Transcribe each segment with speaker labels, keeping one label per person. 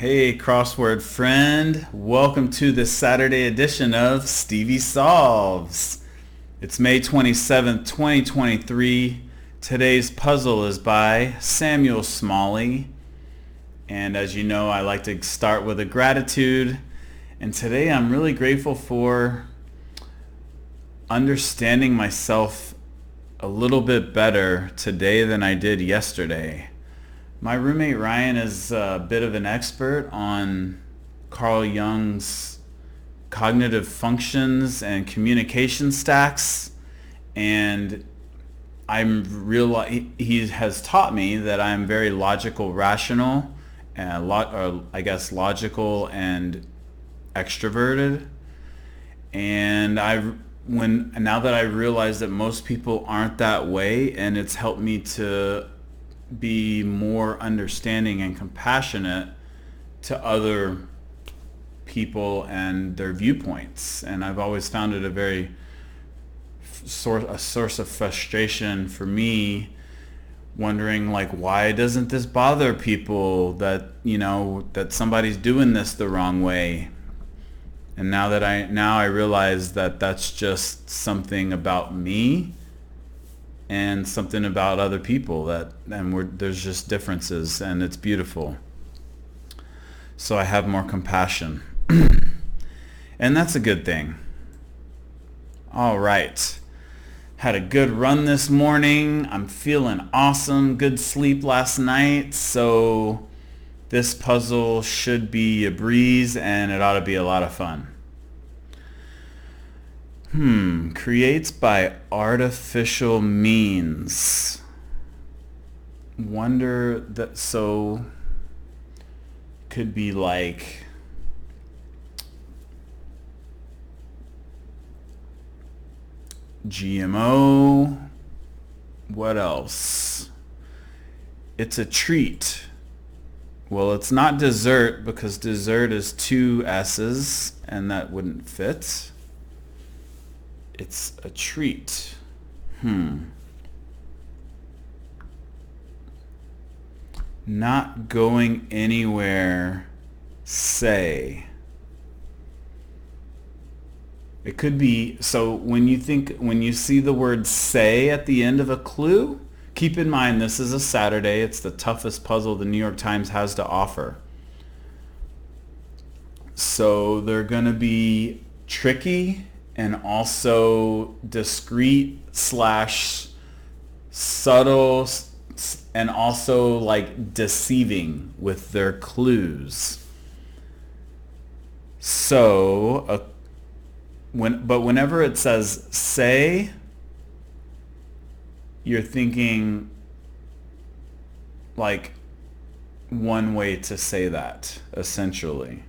Speaker 1: Hey, crossword friend. Welcome to this Saturday edition of Stevie Solves. It's May 27th, 2023. Today's puzzle is by Samuel Smalley. And as you know, I like to start with a gratitude. And today I'm really grateful for understanding myself a little bit better today than I did yesterday. My roommate Ryan is a bit of an expert on Carl Jung's cognitive functions and communication stacks, and he has taught me that I'm very logical, rational, and logical and extroverted. And now that I realize that most people aren't that way, and it's helped me to be more understanding and compassionate to other people and their viewpoints. And I've always found it a source of frustration for me, wondering why doesn't this bother people that somebody's doing this the wrong way. And now I realize that that's just something about me and something about other people, there's just differences, and it's beautiful. So I have more compassion. And that's a good thing. All right. Had a good run this morning. I'm feeling awesome. Good sleep last night. So this puzzle should be a breeze, and it ought to be a lot of fun. Creates by artificial means. Wonder that, so could be like GMO. What else? It's a treat. Well, it's not dessert, because dessert is two S's and that wouldn't fit. It's a treat. Not going anywhere, say. It could be, so when you see the word say at the end of a clue, keep in mind this is a Saturday. It's the toughest puzzle the New York Times has to offer. So they're going to be tricky and also discreet / subtle, and also deceiving with their clues. So whenever it says say, you're thinking one way to say that, essentially.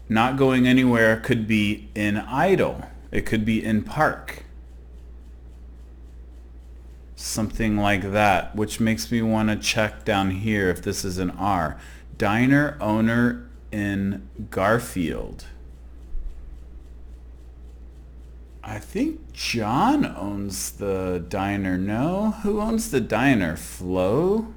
Speaker 1: Not going anywhere could be in idle. It could be in park. Something like that, which makes me want to check down here if this is an R. Diner owner in Garfield. I think John owns the diner. No? Who owns the diner? Flo?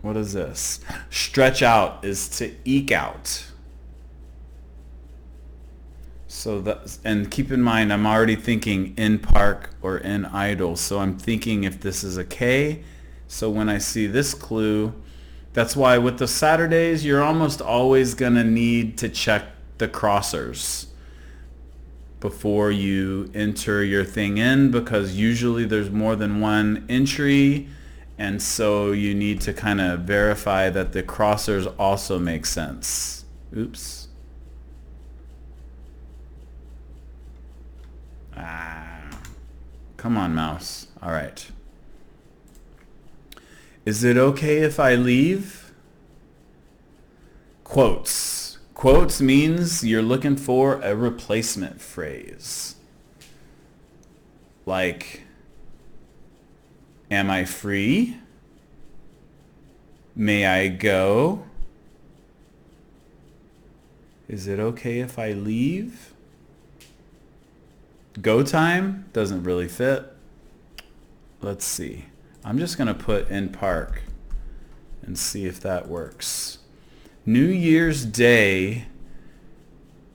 Speaker 1: What is this? Stretch out is to eke out. And keep in mind, I'm already thinking in park or in idle. So I'm thinking if this is a K. So when I see this clue, that's why with the Saturdays, you're almost always going to need to check the crossers before you enter your thing in, because usually there's more than one entry. And so you need to kind of verify that the crossers also make sense. Oops. Come on, mouse. All right. Is it okay if I leave? Quotes. Quotes means you're looking for a replacement phrase. Am I free? May I go? Is it okay if I leave? Go time doesn't really fit. Let's see. I'm just going to put in park and see if that works. New Year's Day,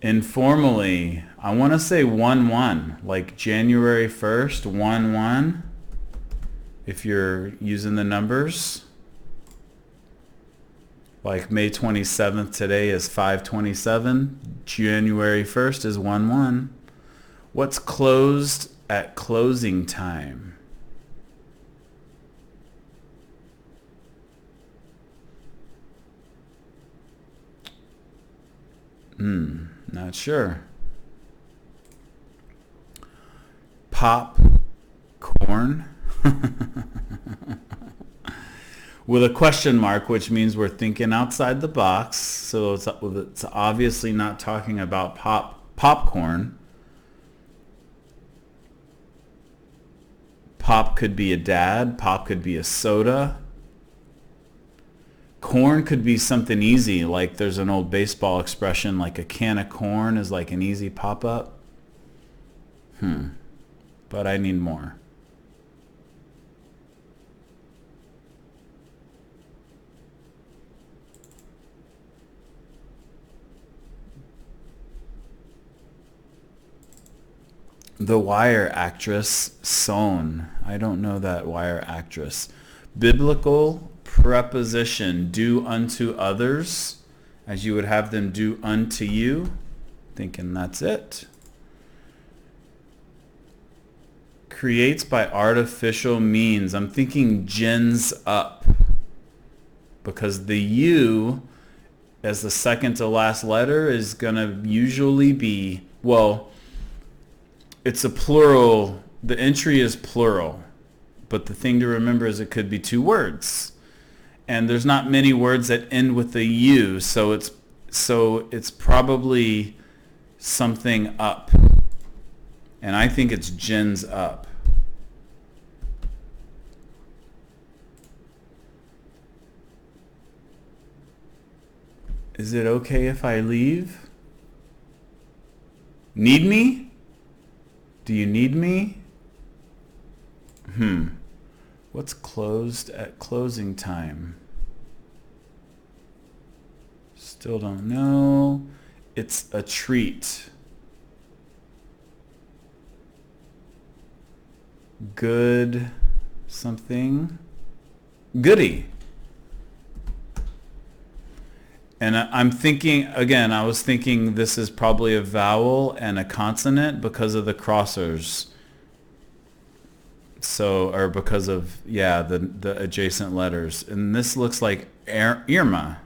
Speaker 1: informally, I want to say 1-1, like January 1st, 1-1, if you're using the numbers. Like May 27th today is 5/27, January 1st is 1-1. What's closed at closing time? Not sure. Popcorn with a question mark, which means we're thinking outside the box. So it's obviously not talking about popcorn. Pop could be a dad. Pop could be a soda. Corn could be something easy, like there's an old baseball expression, like a can of corn is like an easy pop-up. But I need more. The Wire actress, Sohn. I don't know that Wire actress. Biblical preposition, do unto others as you would have them do unto you. Thinking that's it. Creates by artificial means. I'm thinking gins up, because the U as the second to last letter is going to usually be, well, it's a plural. The entry is plural, but the thing to remember is it could be two words. And there's not many words that end with a U, so it's probably something up. And I think it's gins up. Is it okay if I leave? Need me? Do you need me? What's closed at closing time? Still don't know. It's a treat. Good something. Goody. And I'm thinking, again, I was thinking this is probably a vowel and a consonant because of the crossers. So, or because of, yeah, the adjacent letters. And this looks like Irma.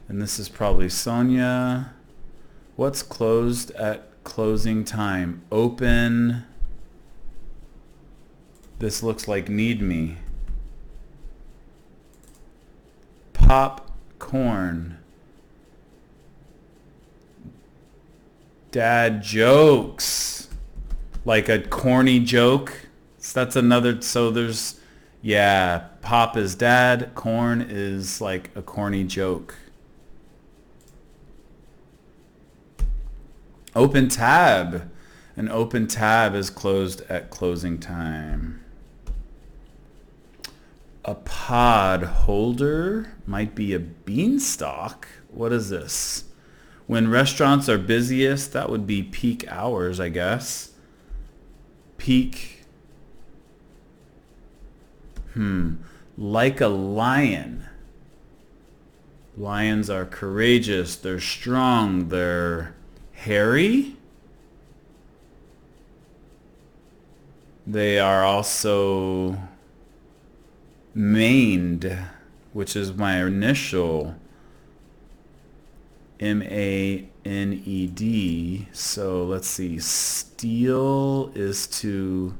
Speaker 1: And this is probably Sonia. What's closed at closing time? Open. This looks like need me. Popcorn. Dad jokes. Like a corny joke. So that's another, so there's, yeah, pop is dad, corn is like a corny joke. Open tab. An open tab is closed at closing time. A pod holder might be a beanstalk. What is this? When restaurants are busiest, that would be peak hours, I guess. Peak. Like a lion. Lions are courageous. They're strong. They're hairy. They are also maned, which is my initial M-A-N-E-D. So let's see. Steal is to,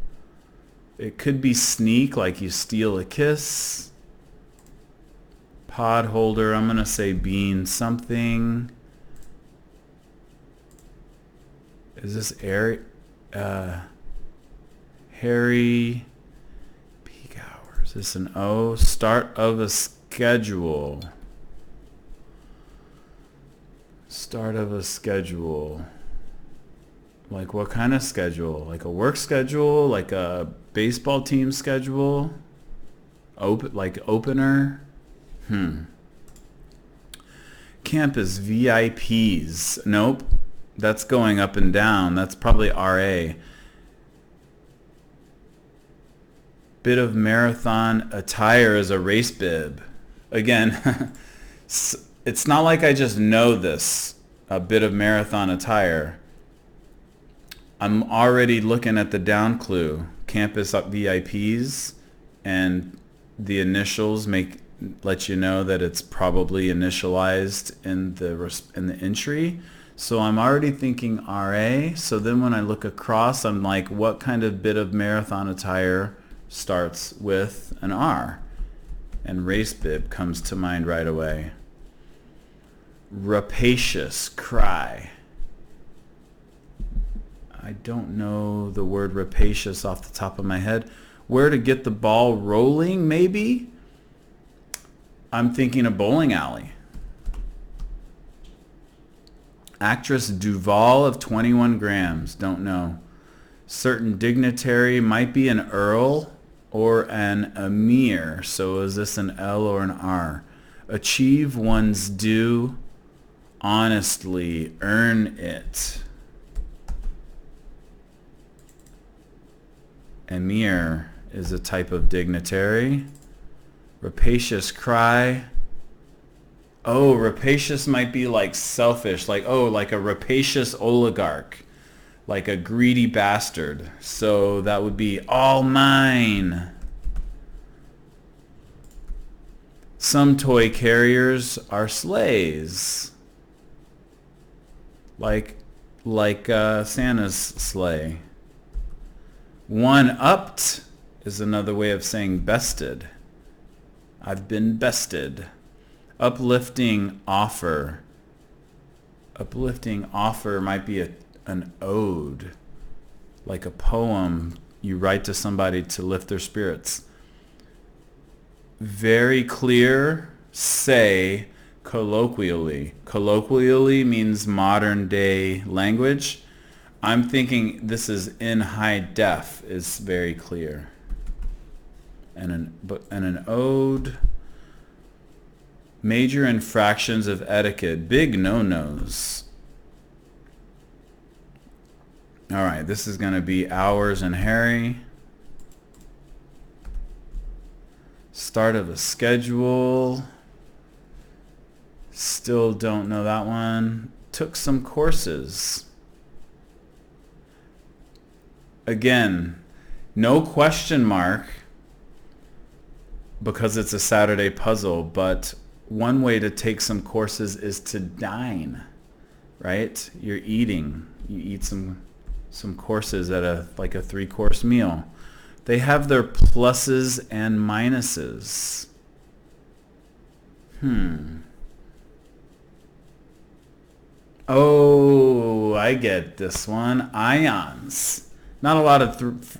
Speaker 1: it could be sneak, like you steal a kiss. Pod holder, I'm going to say bean something. Is this Harry? Peak hours. Is this an O? Start of a schedule. Start of a schedule. Like what kind of schedule? Like a work schedule? Like a baseball team schedule? Like opener? Campus VIPs. Nope. That's going up and down. That's probably RA. Bit of marathon attire is a race bib. Again, it's not like I just know this. A bit of marathon attire. I'm already looking at the down clue. Campus VIPs, and the initials let you know that it's probably initialized in the entry. So I'm already thinking RA. So then when I look across, I'm like, what kind of bit of marathon attire starts with an R? And race bib comes to mind right away. Rapacious, cry. I don't know the word rapacious off the top of my head. Where to get the ball rolling, maybe? I'm thinking a bowling alley. Actress Duval of 21 grams. Don't know. Certain dignitary might be an earl or an emir. So is this an L or an R? Achieve one's due honestly. Earn it. Emir is a type of dignitary. Rapacious cry. Oh, rapacious might be like selfish, like a rapacious oligarch, like a greedy bastard. So that would be all mine. Some toy carriers are sleighs, like Santa's sleigh. One-upped is another way of saying bested. I've been bested. Uplifting offer. Uplifting offer might be an ode, like a poem you write to somebody to lift their spirits. Very clear, say colloquially. Colloquially means modern day language. I'm thinking this is in high def is very clear. And an ode. Major infractions of etiquette. Big no-nos. All right, this is going to be Hours and Harry. Start of a schedule. Still don't know that one. Took some courses. Again, no question mark because it's a Saturday puzzle, but one way to take some courses is to dine, right? You're eating. You eat some courses at a 3-course meal. They have their pluses and minuses. Oh, I get this one. Ions. Not a lot of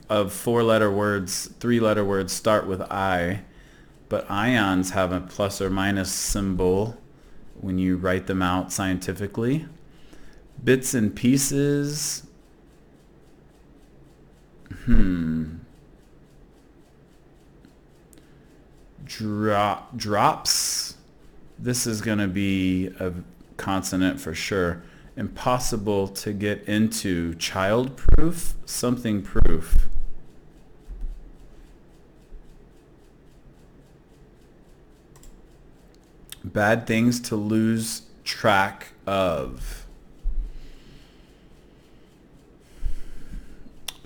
Speaker 1: 4-letter words, 3-letter words start with I. But ions have a plus or minus symbol when you write them out scientifically. Bits and pieces. Drops. This is going to be a consonant for sure. Impossible to get into. Child-proof. Something proof. Bad things to lose track of.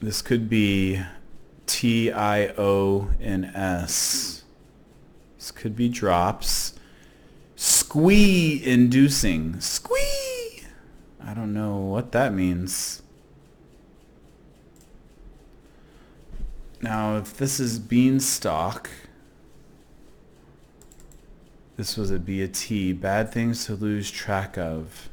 Speaker 1: This could be TIONS. This could be drops. Squee inducing. Squee! I don't know what that means. Now, if this is beanstalk, this was a B, a T. Bad things to lose track of.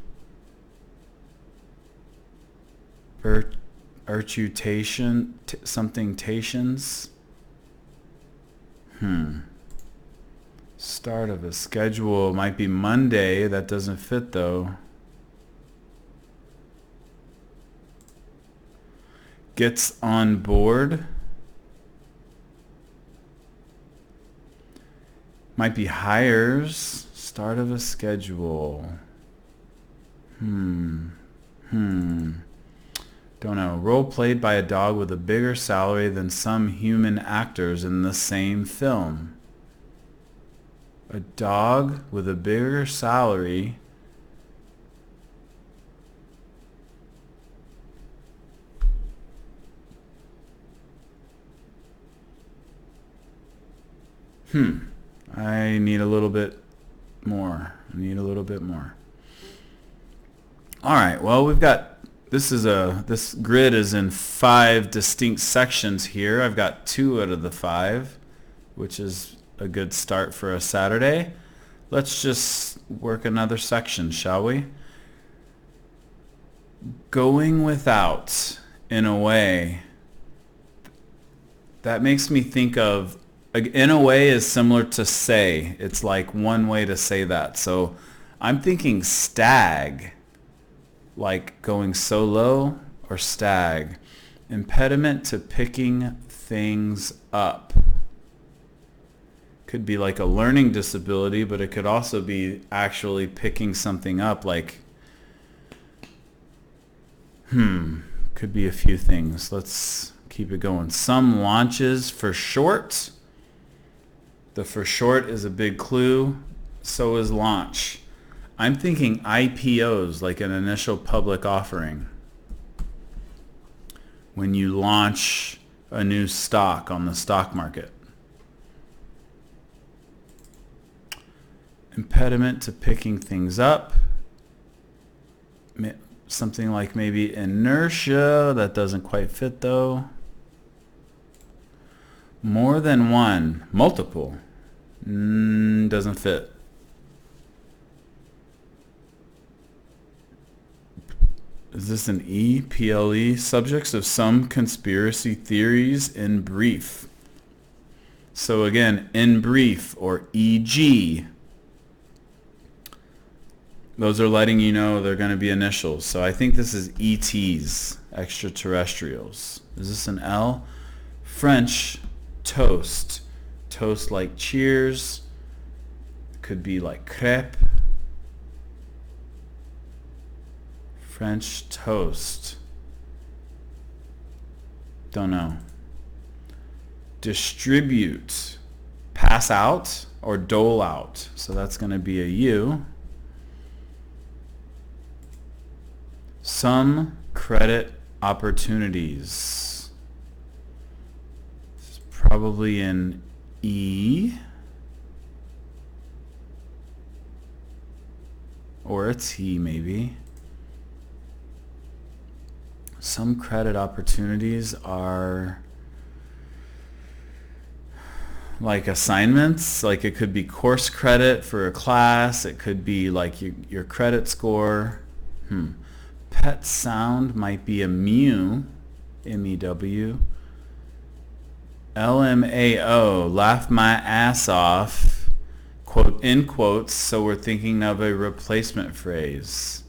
Speaker 1: Irtutation, something tations. Start of a schedule might be Monday. That doesn't fit though. Gets on board. Might be hires. Start of a schedule. Don't know. Role played by a dog with a bigger salary than some human actors in the same film. A dog with a bigger salary. I need a little bit more. All right. Well, we've got this grid is in 5 distinct sections here. I've got 2 out of the 5, which is a good start for a Saturday. Let's just work another section, shall we? Going without, in a way, that makes me think of, in a way is similar to say. It's like one way to say that. So I'm thinking stag, like going solo or stag. Impediment to picking things up. Could be like a learning disability, but it could also be actually picking something up, like, could be a few things. Let's keep it going. Some launches for short. The for short is a big clue. So is launch. I'm thinking IPOs, like an initial public offering. When you launch a new stock on the stock market. Impediment to picking things up. Something like maybe inertia. That doesn't quite fit though. More than one. Multiple. Doesn't fit. Is this an E? PLE? Subjects of some conspiracy theories in brief. So again, in brief or EG. Those are letting you know they're going to be initials. So I think this is ETs, extraterrestrials. Is this an L? French toast. Toast like cheers. Could be like crepe. French toast. Don't know. Distribute. Pass out or dole out. So that's going to be a U. Some credit opportunities. It's probably an E. Or a T maybe. Some credit opportunities are like assignments. Like it could be course credit for a class. It could be like your credit score. Pet sound might be a mew, M-E-W. LMAO, laugh my ass off, quote, in quotes, so we're thinking of a replacement phrase.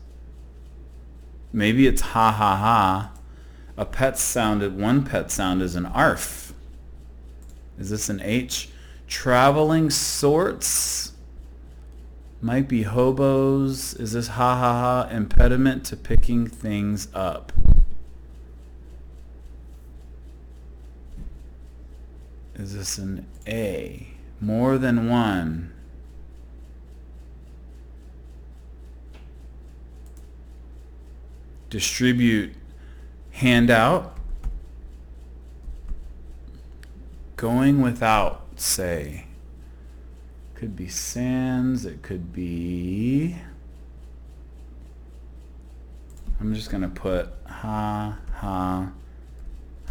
Speaker 1: Maybe it's ha ha ha. One pet sound is an arf. Is this an H? Traveling sorts. Might be hobos. Is this ha ha ha? Impediment to picking things up. Is this an A? More than one. Distribute, handout. Going without, say. Could be sans, it could be, I'm just going to put ha, ha,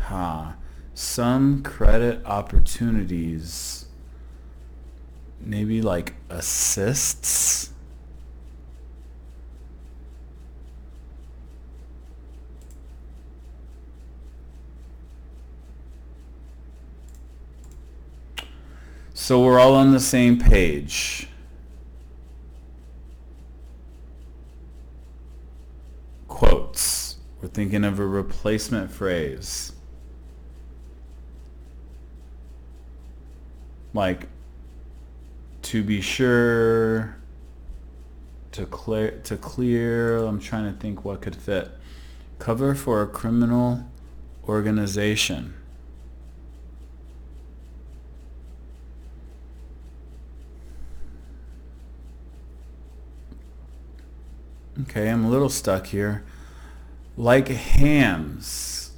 Speaker 1: ha. Some credit opportunities, maybe like assists. So we're all on the same page. Quotes. We're Thinking of a replacement phrase. Like, to be sure, to clear. I'm trying to think what could fit. Cover for a criminal organization. Okay, I'm a little stuck here. Like hams.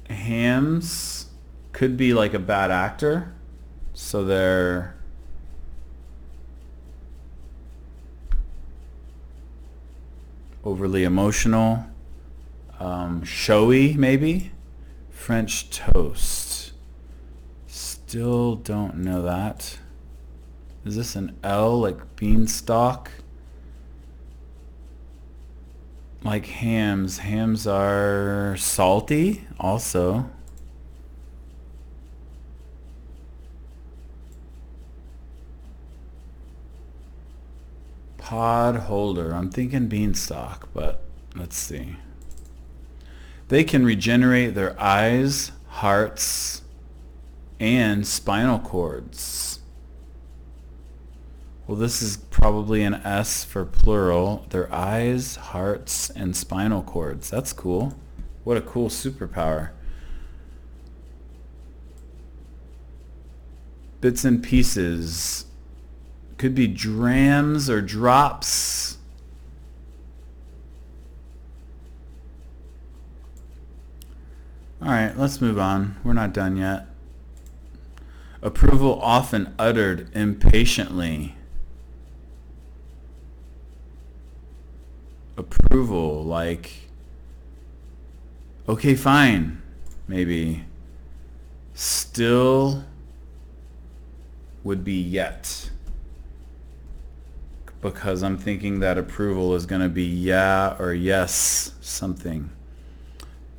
Speaker 1: Hams could be like a bad actor. So they're overly emotional. Showy, maybe. French toast. Still don't know that. Is this an L, like beanstalk? Like hams. Hams are salty also. Pod holder. I'm thinking beanstalk, but let's see. They can regenerate their eyes, hearts, and spinal cords. Well, this is probably an S for plural. Their eyes, hearts, and spinal cords. That's cool. What a cool superpower. Bits and pieces. Could be drams or drops. All right, let's move on. We're not done yet. Approval often uttered impatiently. Approval, like, okay, fine, maybe. Still would be yet. Because I'm thinking that approval is going to be yeah or yes something.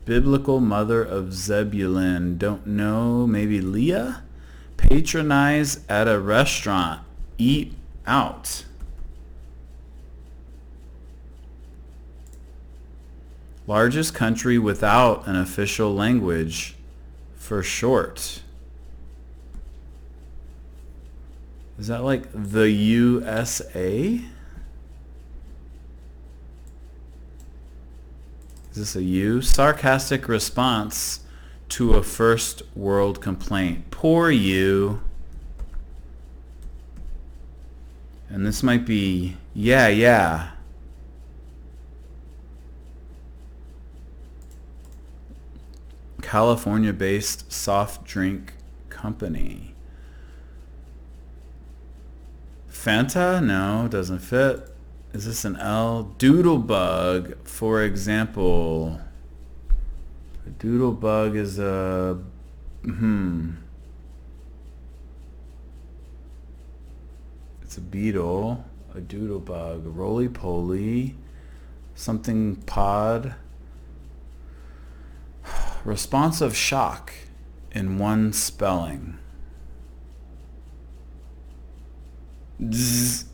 Speaker 1: Biblical mother of Zebulun. Don't know. Maybe Leah? Patronize at a restaurant. Eat out. Largest country without an official language. For short. Is that like the USA? Is this a U? Sarcastic response to a first world complaint. Poor you. And this might be, yeah. California-based soft drink company. Fanta? No, doesn't fit. Is this an L? Doodlebug, for example. A doodlebug is a... It's a beetle. A doodlebug. Roly-poly. Something pod. Responsive shock in one spelling. Zzz.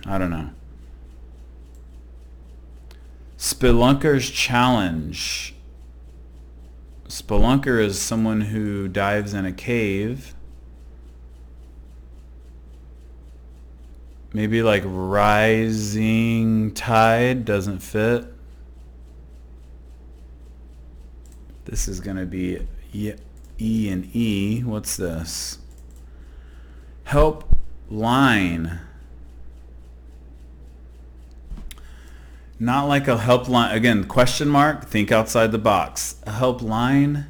Speaker 1: I don't know. Spelunker's challenge. Spelunker is someone who dives in a cave. Maybe like rising tide doesn't fit. This is going to be E and E. What's this? Help line. Not like a helpline. Again, question mark. Think outside the box. A helpline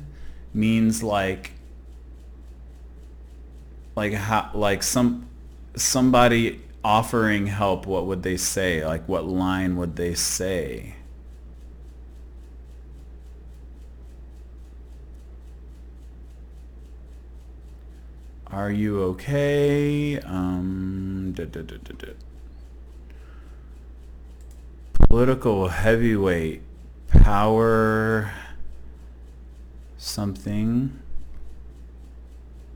Speaker 1: means like somebody offering help. What would they say? Like what line would they say? Are you okay? Political heavyweight. Power something.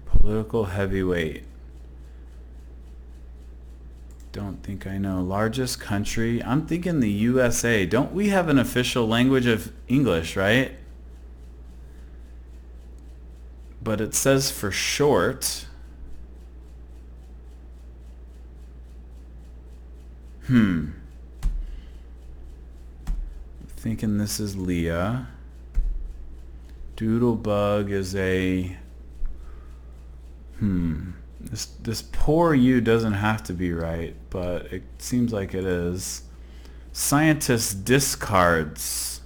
Speaker 1: Political heavyweight. Don't think I know. Largest country? I'm thinking the USA. Don't we have an official language of English, right? But it says for short. Thinking this is Leah. Doodlebug is a... This poor you doesn't have to be right, but it seems like it is. Scientist discards.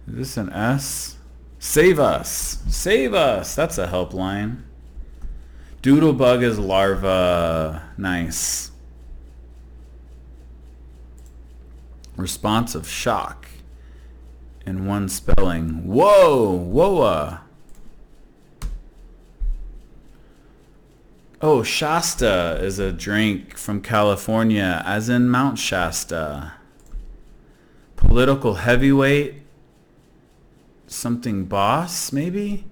Speaker 1: Is this an S? Save us! Save us! That's a helpline. Doodlebug is larva. Nice. Responsive shock. In one spelling. Whoa! Whoa! Oh, Shasta is a drink from California, as in Mount Shasta. Political heavyweight. Something boss, maybe?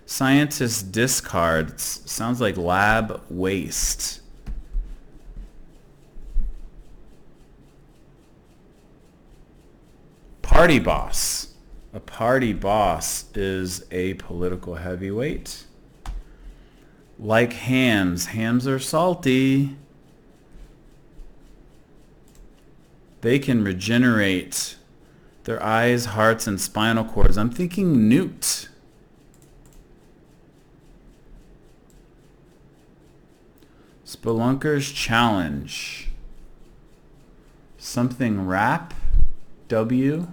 Speaker 1: Scientist discards. Sounds like lab waste. Party boss. A party boss is a political heavyweight. Like hams. Hams are salty. They can regenerate their eyes, hearts, and spinal cords. I'm thinking newt. Spelunker's challenge. Something wrap. W.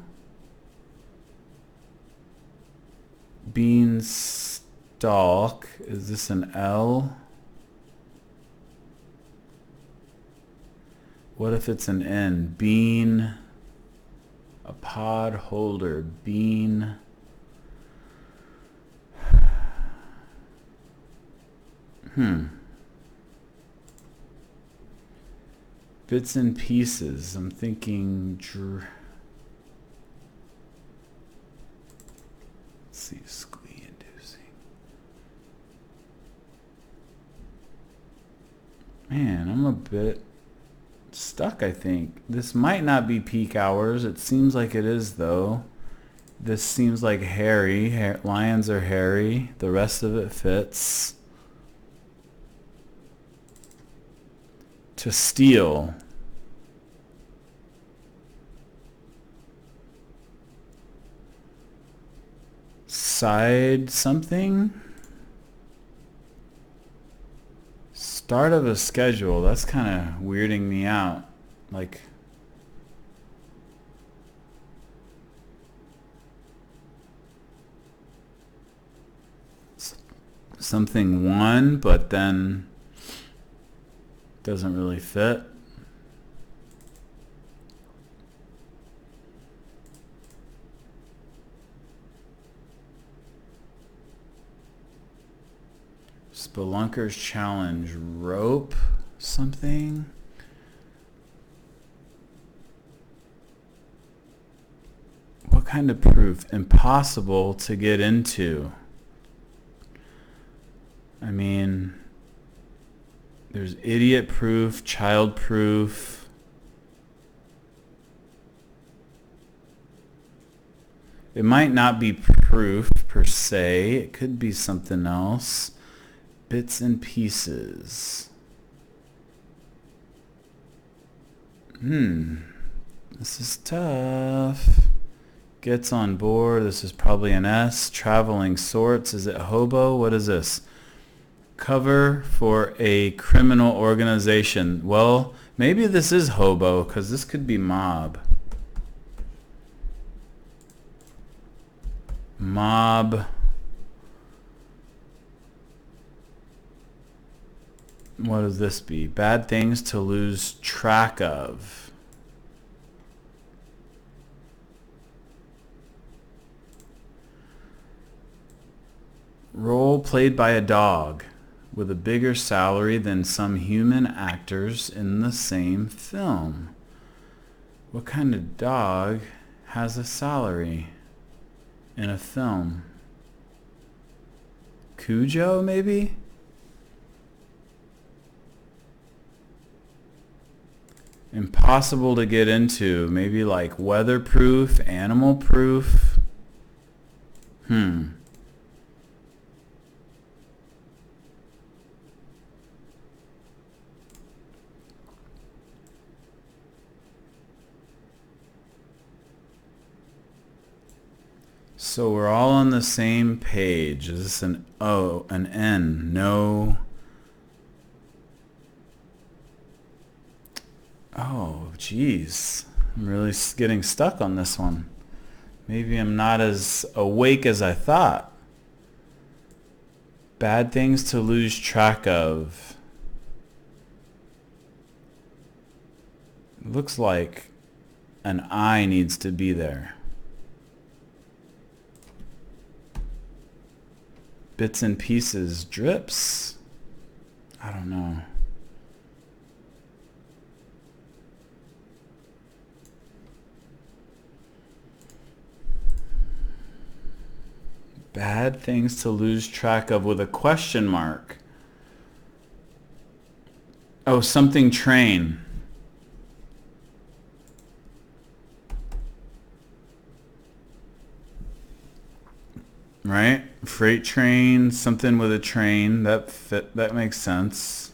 Speaker 1: Beanstalk. Is this an L? What if it's an N? Bean. A pod holder. Bean. Bits and pieces. I'm thinking... Let's see. Glee inducing. Man, I'm a bit stuck, I think. This might not be peak hours. It seems like it is, though. This seems like hairy. Lions are hairy. The rest of it fits. To steal. Side something? Start of a schedule. That's kind of weirding me out. Like... something one, but then doesn't really fit. Spelunker's challenge. Rope something. What kind of proof? Impossible to get into. I mean, there's idiot proof, child proof. It might not be proof per se. It could be something else. Bits and pieces. This is tough. Gets on board. This is probably an S. Traveling sorts. Is it hobo? What is this? Cover for a criminal organization. Well, maybe this is hobo, because this could be mob. Mob. What does this be? Bad things to lose track of. Role played by a dog with a bigger salary than some human actors in the same film. What kind of dog has a salary in a film? Cujo, maybe? Impossible to get into. Maybe like weatherproof, animal proof. So we're all on the same page. Is this an O, an N? No. Oh, geez. I'm really getting stuck on this one. Maybe I'm not as awake as I thought. Bad things to lose track of. It looks like an I needs to be there. Bits and pieces, drips. I don't know. Bad things to lose track of with a question mark. Oh, something train. Right? Freight train, something with a train. That makes sense.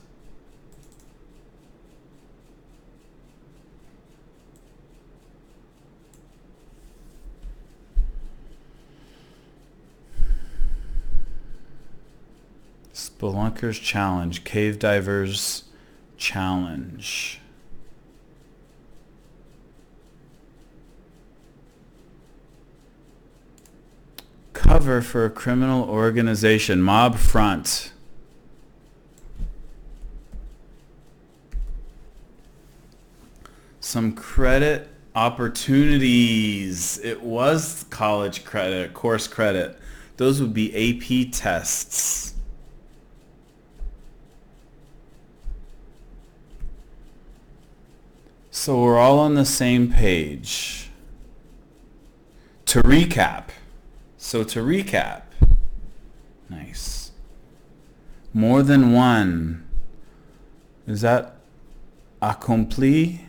Speaker 1: Spelunkers challenge, cave divers challenge. Cover for a criminal organization, mob front. Some credit opportunities. It was college credit, course credit. Those would be AP tests. So we're all on the same page. To recap. So to recap. Nice. More than one. Is that accompli?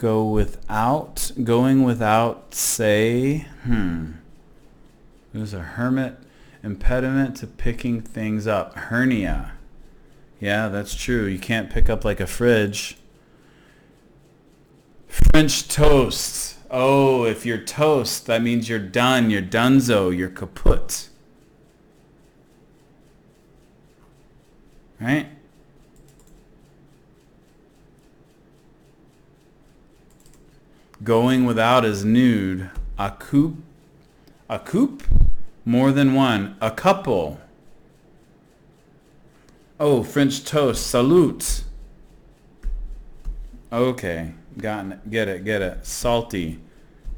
Speaker 1: Go without. Going without, say. There's a hermit. Impediment to picking things up. Hernia. Yeah, that's true. You can't pick up like a fridge. French toast. Oh, if you're toast, that means you're done. You're donezo. You're kaput. Right? Going without is nude. A coupe. A coupe? More than one. A couple. Oh, French toast. Salute. Okay. Got it. Get it. Get it. Salty.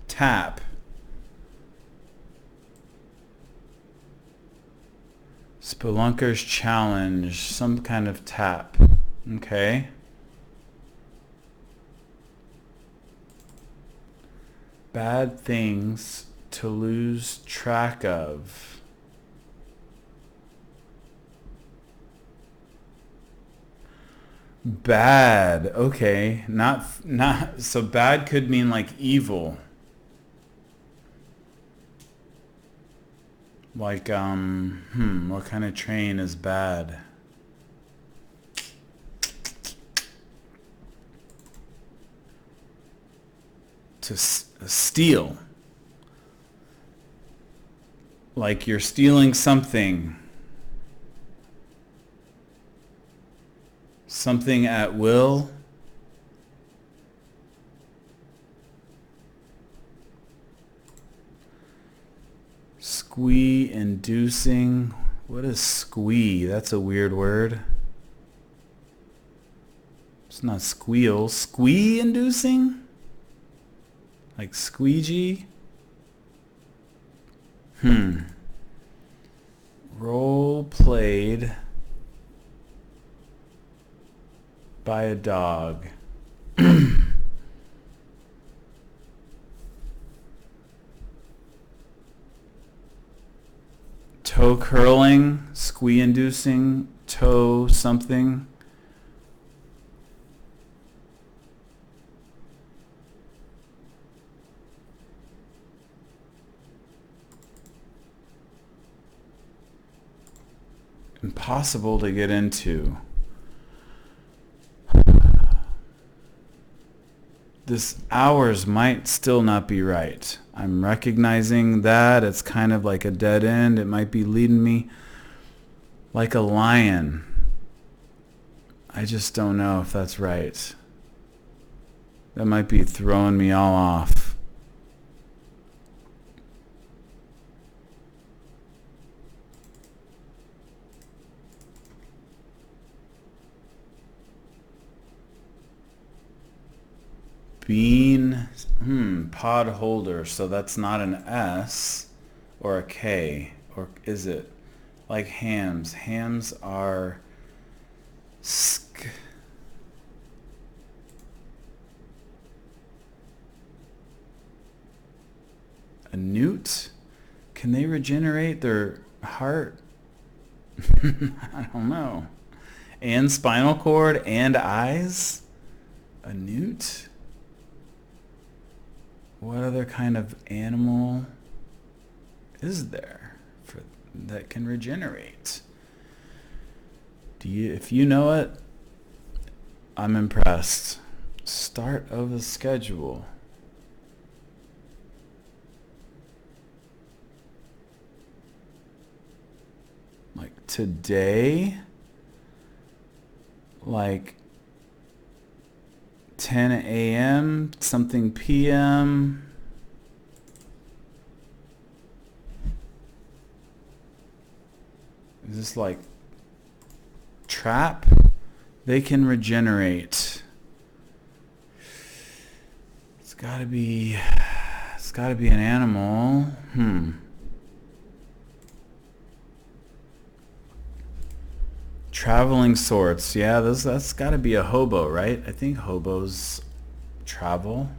Speaker 1: Tap. Spelunker's challenge. Some kind of tap. Okay. Bad things to lose track of. Bad. Okay. Not so bad could mean like evil. Like what kind of train is bad? To steal. Like you're stealing something. Something at will. Squee inducing. What is squee? That's a weird word. It's not squeal. Squee inducing? Like squeegee? Role played by a dog. toe curling, squee inducing, toe something. Impossible to get into. This hours might still not be right. I'm recognizing that it's kind of like a dead end. It might be leading me like a lion. I just don't know if that's right. That might be throwing me all off. Bean, pod holder, so that's not an S or a K, or is it? Like hams. Hams are sk. A newt? Can they regenerate their heart? I don't know. And spinal cord and eyes? A newt? What other kind of animal is there that can regenerate? If you know it, I'm impressed. Start of a schedule. Like today, like 10 a.m., something p.m. Is this like trap? They can regenerate. It's gotta be an animal. Traveling sorts. Yeah, that's got to be a hobo, right? I think hobos travel.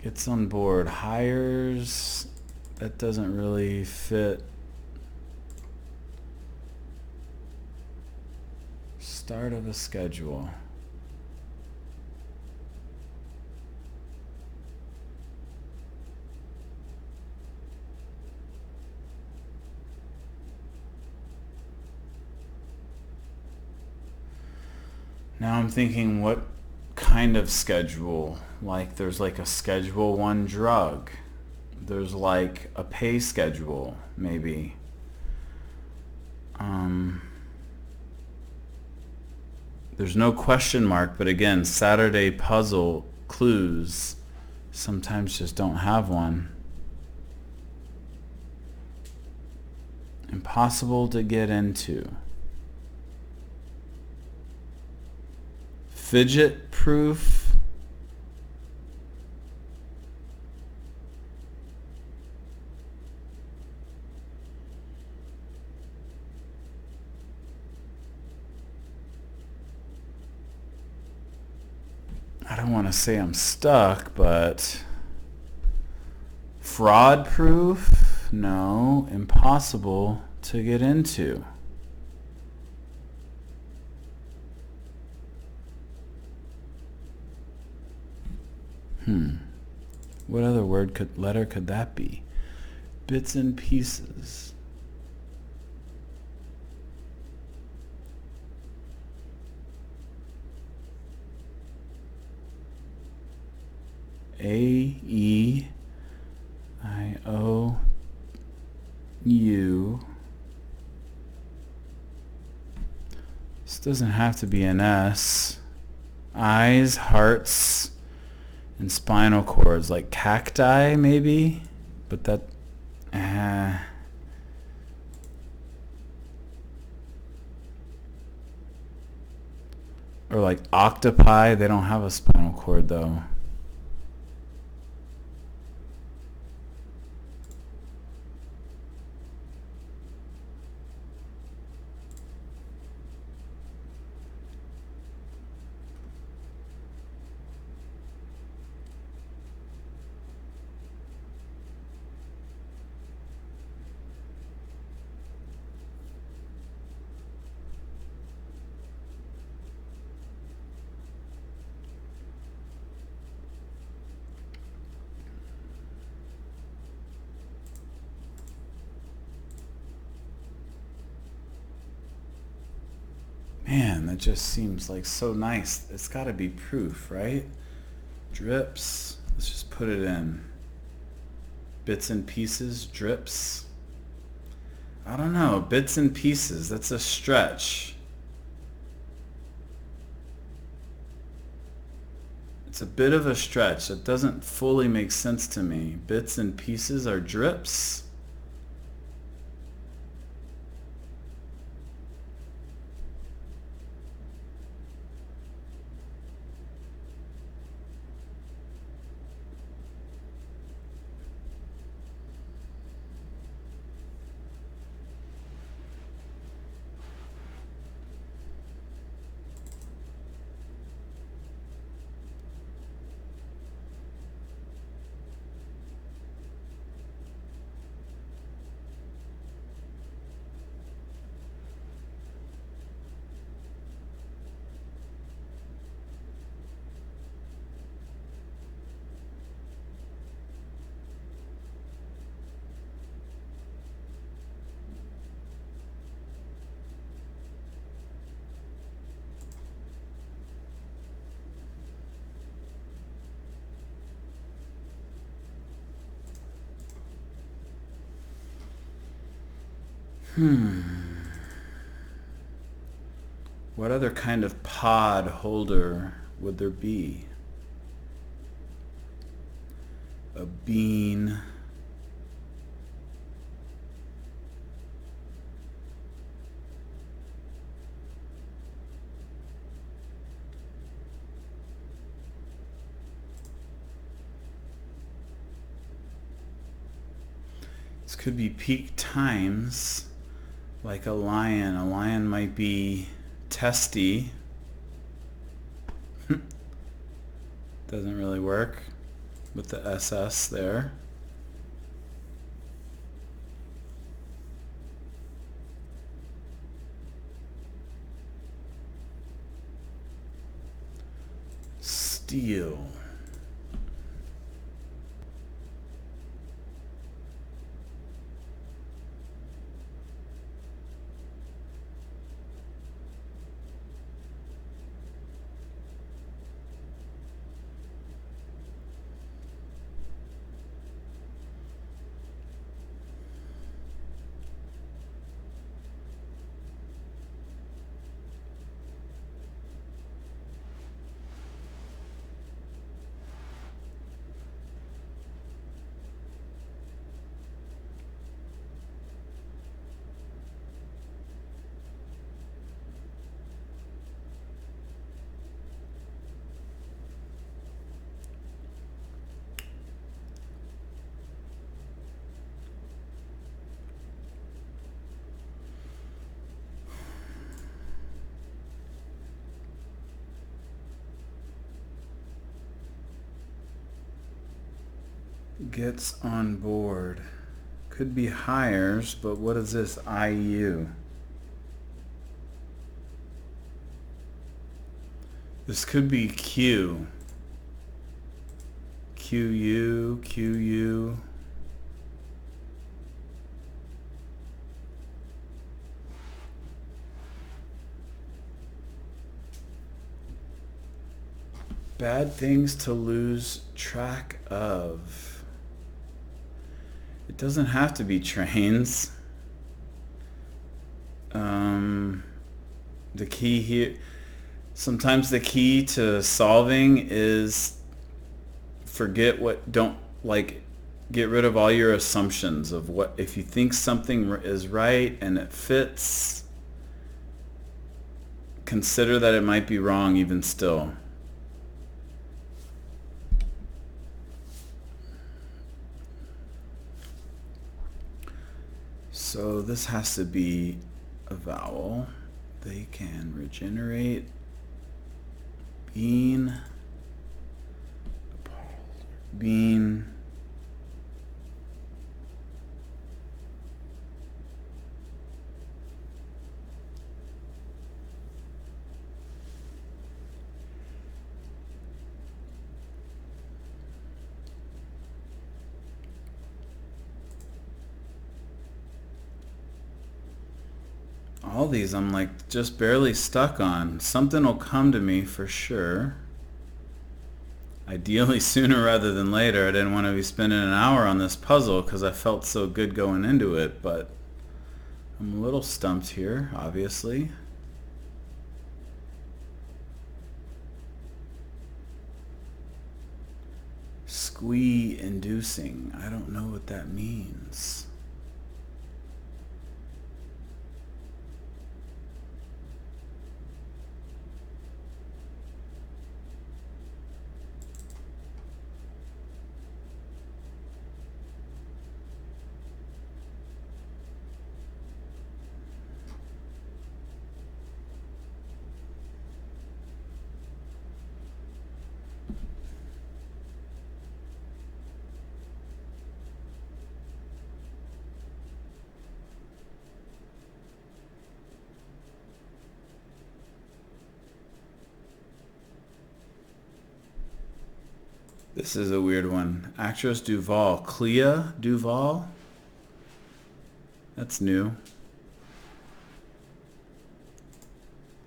Speaker 1: Gets on board. Hires. That doesn't really fit. Start of a schedule. Now I'm thinking, what kind of schedule? Like there's like a schedule 1 drug. There's like a pay schedule, maybe. There's no question mark, but again, Saturday puzzle clues sometimes just don't have one. Impossible to get into. Fidget proof. I don't want to say I'm stuck, but fraud proof? No, impossible to get into. What other letter could that be? Bits and pieces. A-E-I-O-U. This doesn't have to be an S. Eyes, hearts, and spinal cords, like cacti maybe, but that or like octopi, they don't have a spinal cord though. Man, that just seems like so nice. It's got to be proof, right? Drips. Let's just put it in. Bits and pieces, drips. I don't know, bits and pieces. That's a stretch. It's a bit of a stretch. It doesn't fully make sense to me. Bits and pieces are drips. What other kind of pod holder would there be? A bean. This could be peak times, like a lion. A lion might be testy. Doesn't really work with the SS there. Steel. Gets on board. Could be hires, but what is this IU? This could be Q. QU, QU. Bad things to lose track of. It doesn't have to be trains. The key here, sometimes the key to solving is get rid of all your assumptions of what, if you think something is right and it fits, consider that it might be wrong even still. So this has to be a vowel. They can regenerate. Bean. Bean. All these I'm like just barely stuck on. Something will come to me for sure. Ideally sooner rather than later. I didn't want to be spending an hour on this puzzle because I felt so good going into it, but I'm a little stumped here, obviously. Squee inducing. I don't know what that means. This is a weird one. Actress Duval. Clea Duval? That's new.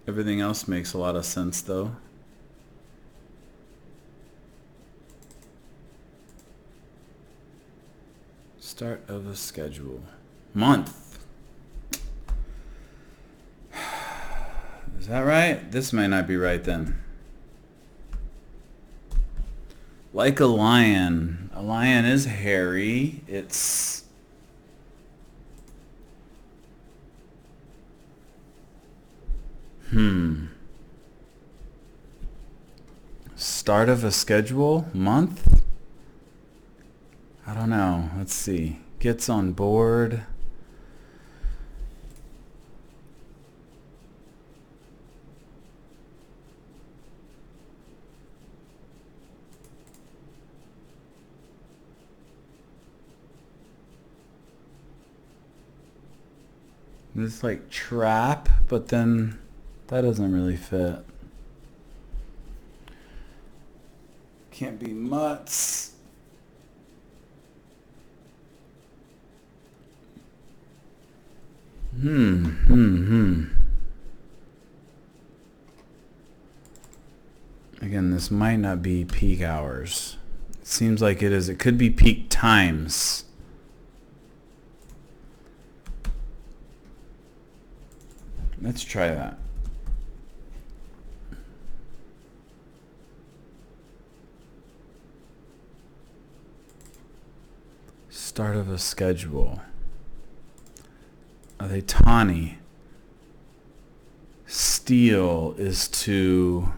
Speaker 1: Everything else makes a lot of sense though. Start of a schedule. Month. Is that right? This may not be right then. Like a lion. A lion is hairy. It's... Start of a schedule? Month? I don't know. Let's see. Gets on board. It's like trap, but then that doesn't really fit. Can't be mutts. Again, this might not be peak hours. It seems like it is. It could be peak times. Let's try that. Start of a schedule. Are they tawny? Steel is to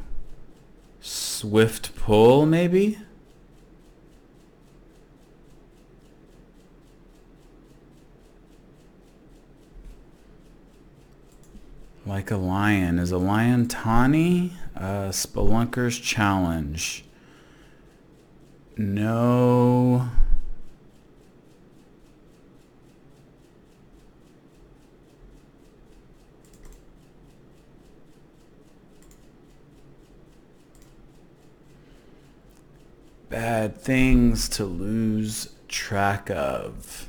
Speaker 1: swift pull, maybe? Like a lion. Is a lion tawny? Spelunker's challenge. No. Bad things to lose track of.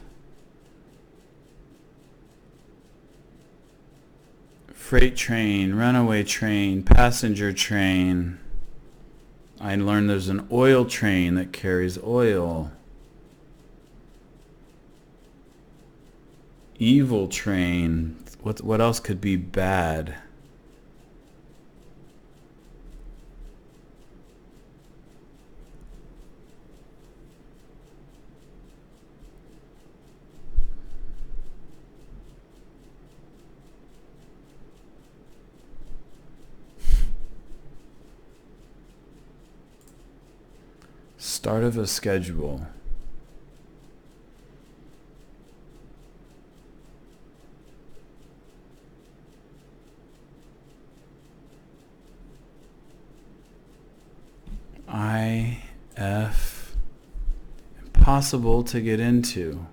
Speaker 1: Freight train, runaway train, passenger train. I learned there's an oil train that carries oil. Evil train. What else could be bad? Start of a schedule. IF. Impossible to get into.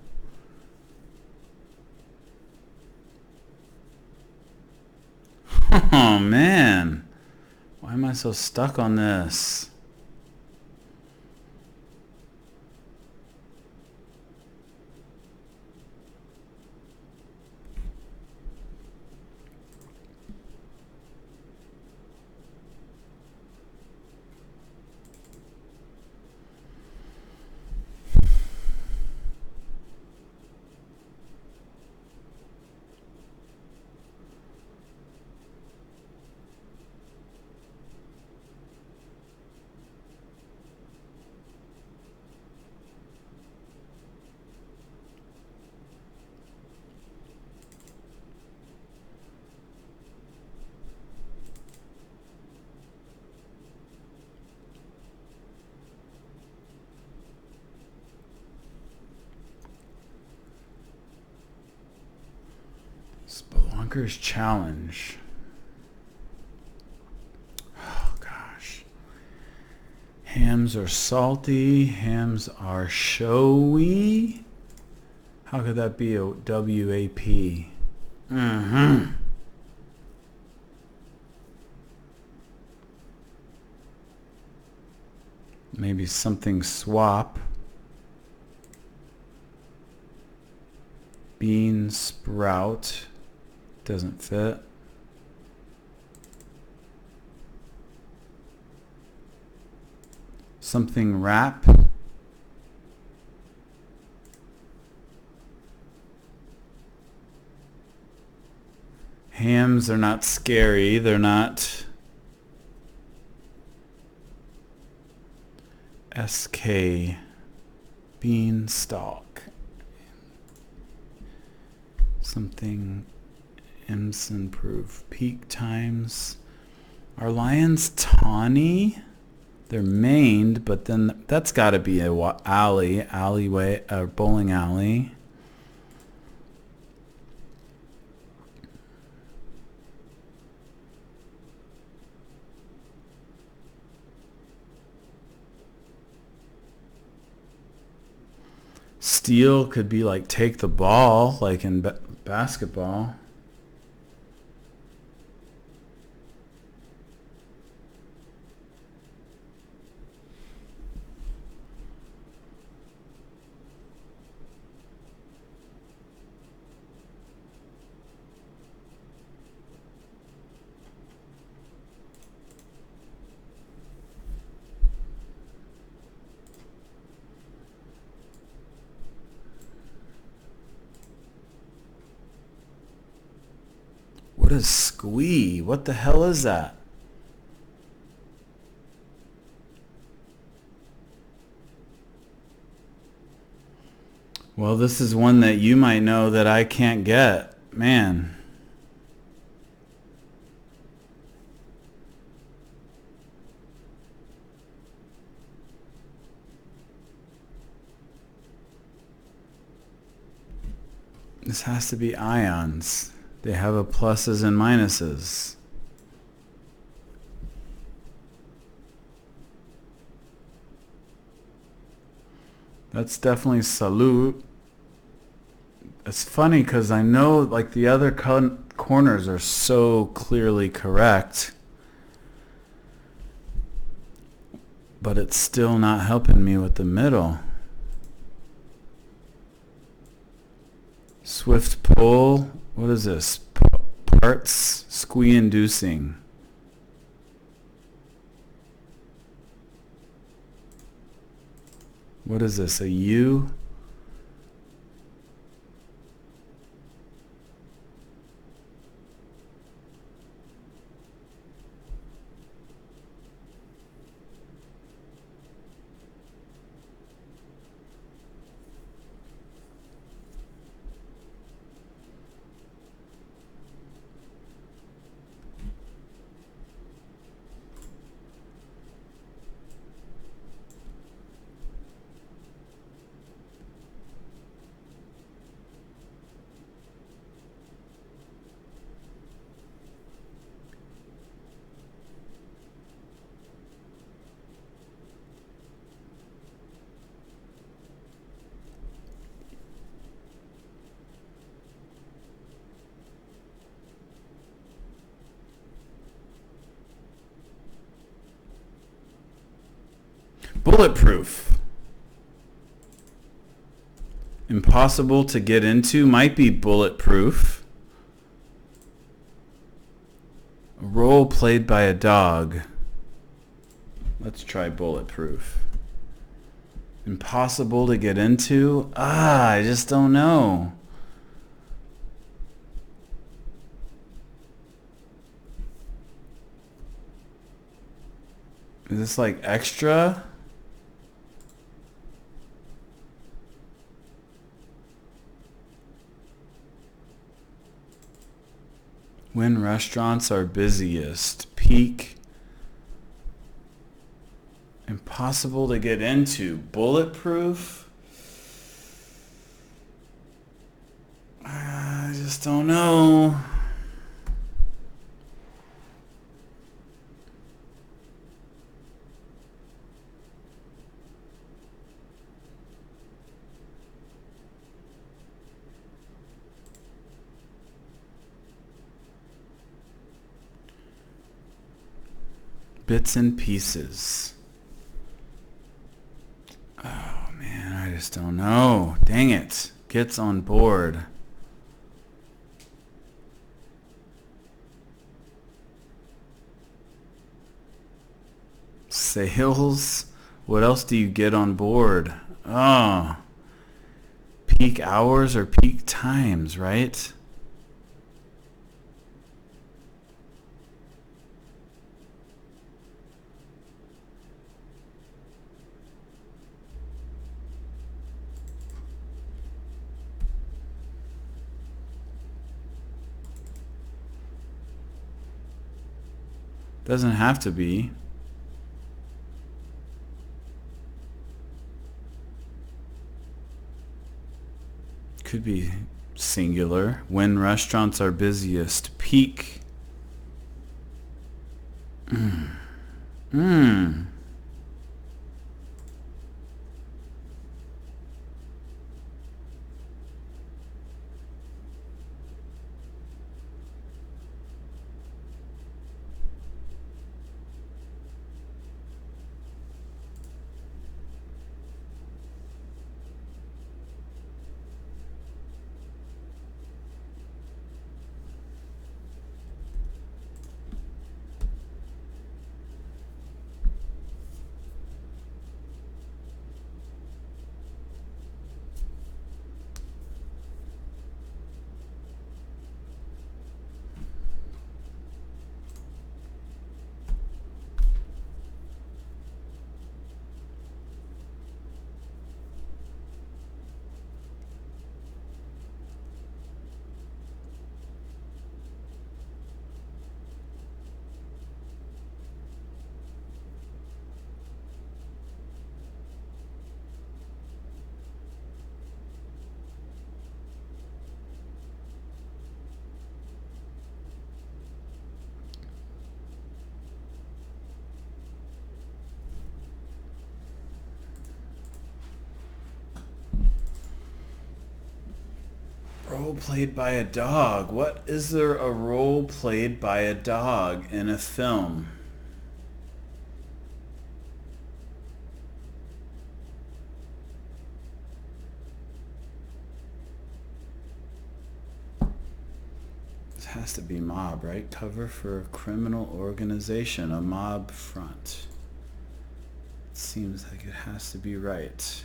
Speaker 1: Oh man. Why am I so stuck on this? Conqueror's Challenge. Oh gosh. Hams are salty. Hams are showy. How could that be a WAP? Maybe something swap. Bean sprout. Doesn't fit. Something wrap. Hams are not scary. They're not SK. Beanstalk. Something Imson proof. Peak times. Are lions tawny? They're maned, but then that's got to be a alleyway, a bowling alley. Steal could be like take the ball, like in basketball. What is squee? What the hell is that? Well, this is one that you might know that I can't get. Man. This has to be ions. They have a pluses and minuses. That's definitely salute. It's funny because I know like the other corners are so clearly correct, but it's still not helping me with the middle. Swift pull. What is this? Parts squee inducing. What is this? A U? Bulletproof. Impossible to get into might be bulletproof. A role played by a dog. Let's try bulletproof. Impossible to get into? I just don't know. Is this like extra? When restaurants are busiest. Peak. Impossible to get into. Bulletproof? I just don't know. Bits and pieces. Oh man, I just don't know. Dang it. Gets on board. Sales. What else do you get on board? Oh. Peak hours or peak times, right? Doesn't have to be. Could be singular. When restaurants are busiest. Peak. Role played by a dog. What is there a role played by a dog in a film? This has to be mob, right? Cover for a criminal organization, a mob front. It seems like it has to be right.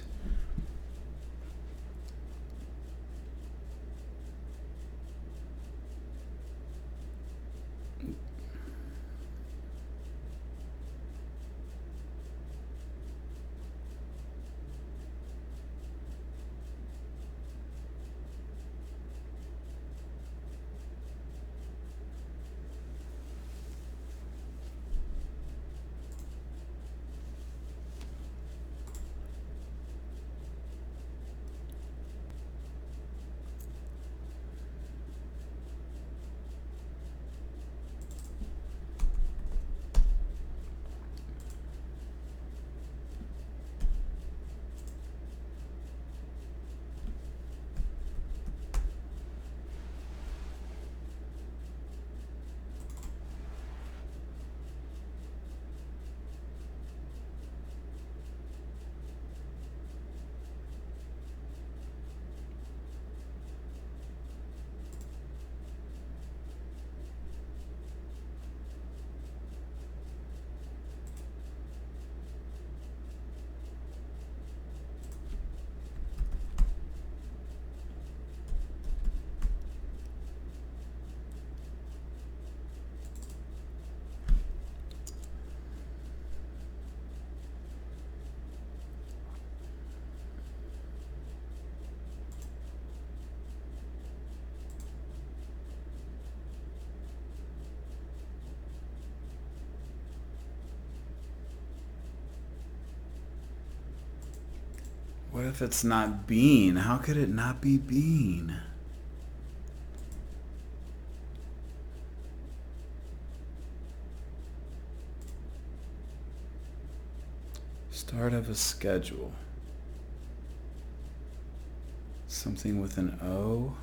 Speaker 1: What if it's not bean? How could it not be bean? Start of a schedule. Something with an O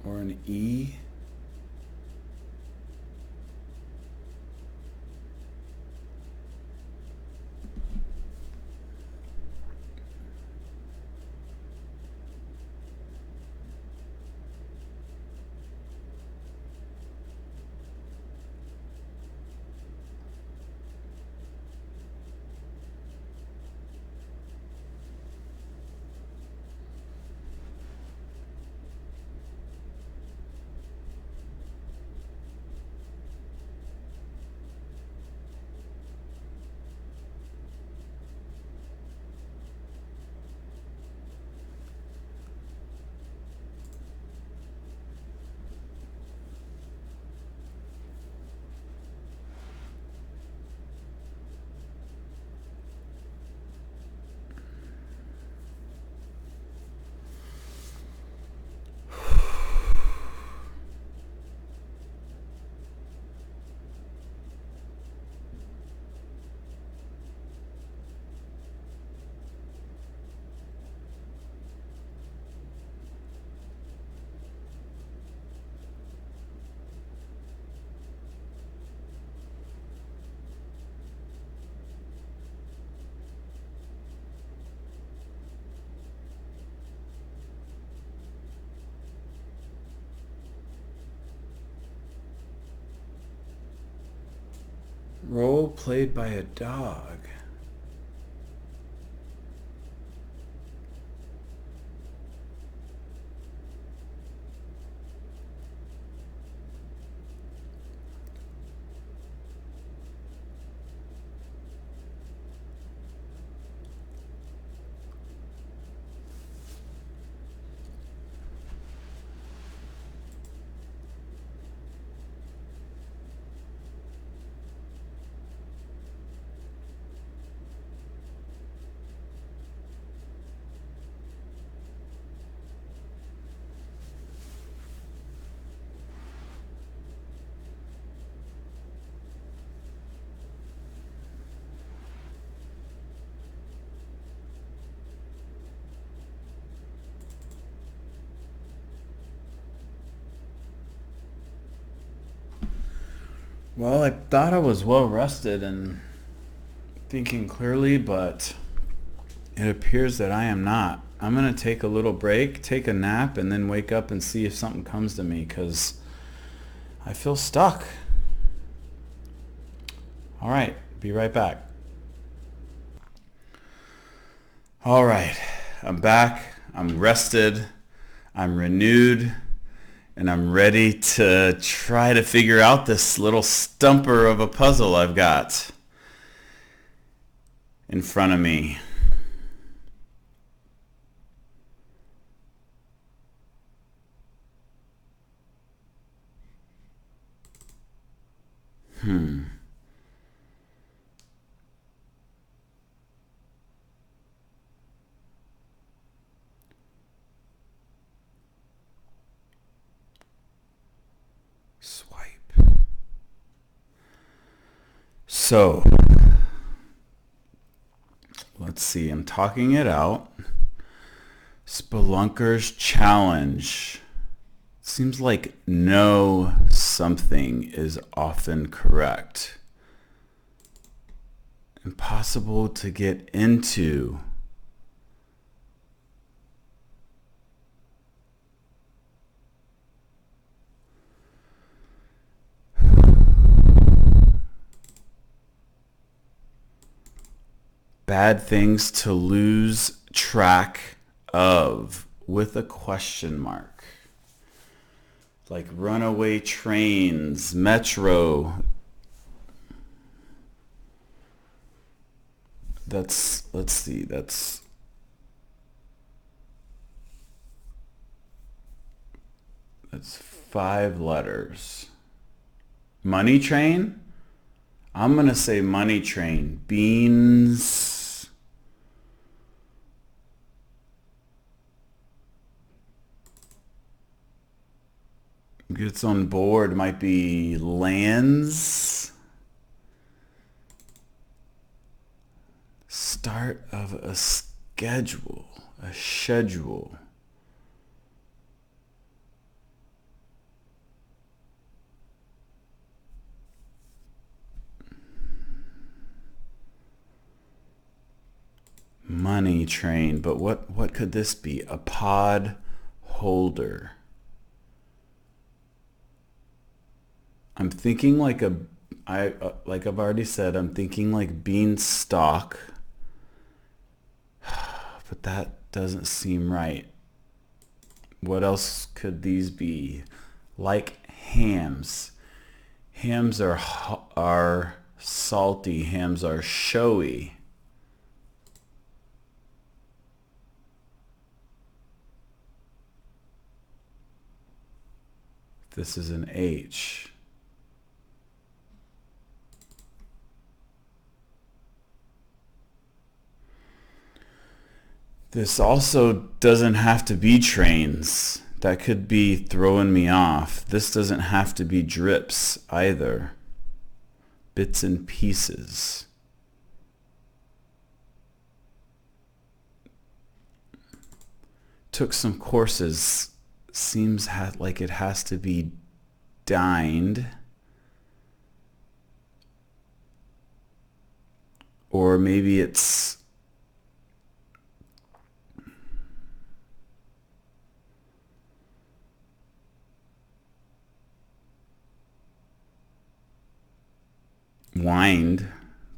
Speaker 1: or an E. Role played by a dog. Well, I thought I was well rested and thinking clearly, but it appears that I am not. I'm going to take a little break, take a nap, and then wake up and see if something comes to me, because I feel stuck. All right, be right back. All right, I'm back. I'm rested. I'm renewed. And I'm ready to try to figure out this little stumper of a puzzle I've got in front of me. Swipe. So, let's see. I'm talking it out. Spelunker's Challenge. Seems like know something is often correct. Impossible to get into. Bad things to lose track of with a question mark. Like runaway trains, metro. Let's see, that's 5 letters. Money train? I'm going to say money train. Beans. Gets on board might be lands. Start of a schedule. A schedule. Money train, but what could this be? A pod holder. I'm thinking like like I've already said, I'm thinking like beanstalk, but that doesn't seem right. What else could these be? Like hams. Hams are salty. Hams are showy. This is an H. This also doesn't have to be trains. That could be throwing me off. This doesn't have to be drips either. Bits and pieces. Took some courses. Seems like it has to be dined. Or maybe it's wined.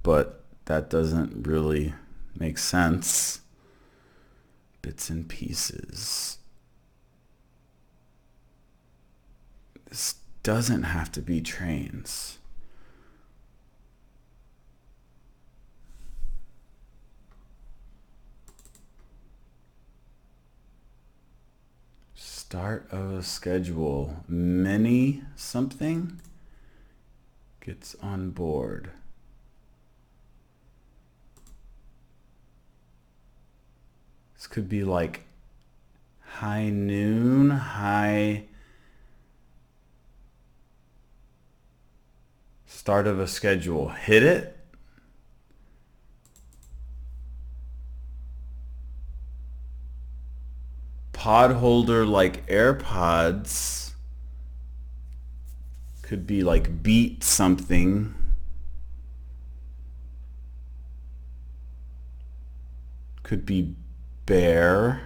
Speaker 1: but that doesn't really make sense. Bits and pieces. This doesn't have to be trains. Start of a schedule. Many something gets on board. This could be like high noon, high start of a schedule. Hit it. Pod holder like AirPods. Could be like beat something. Could be bear.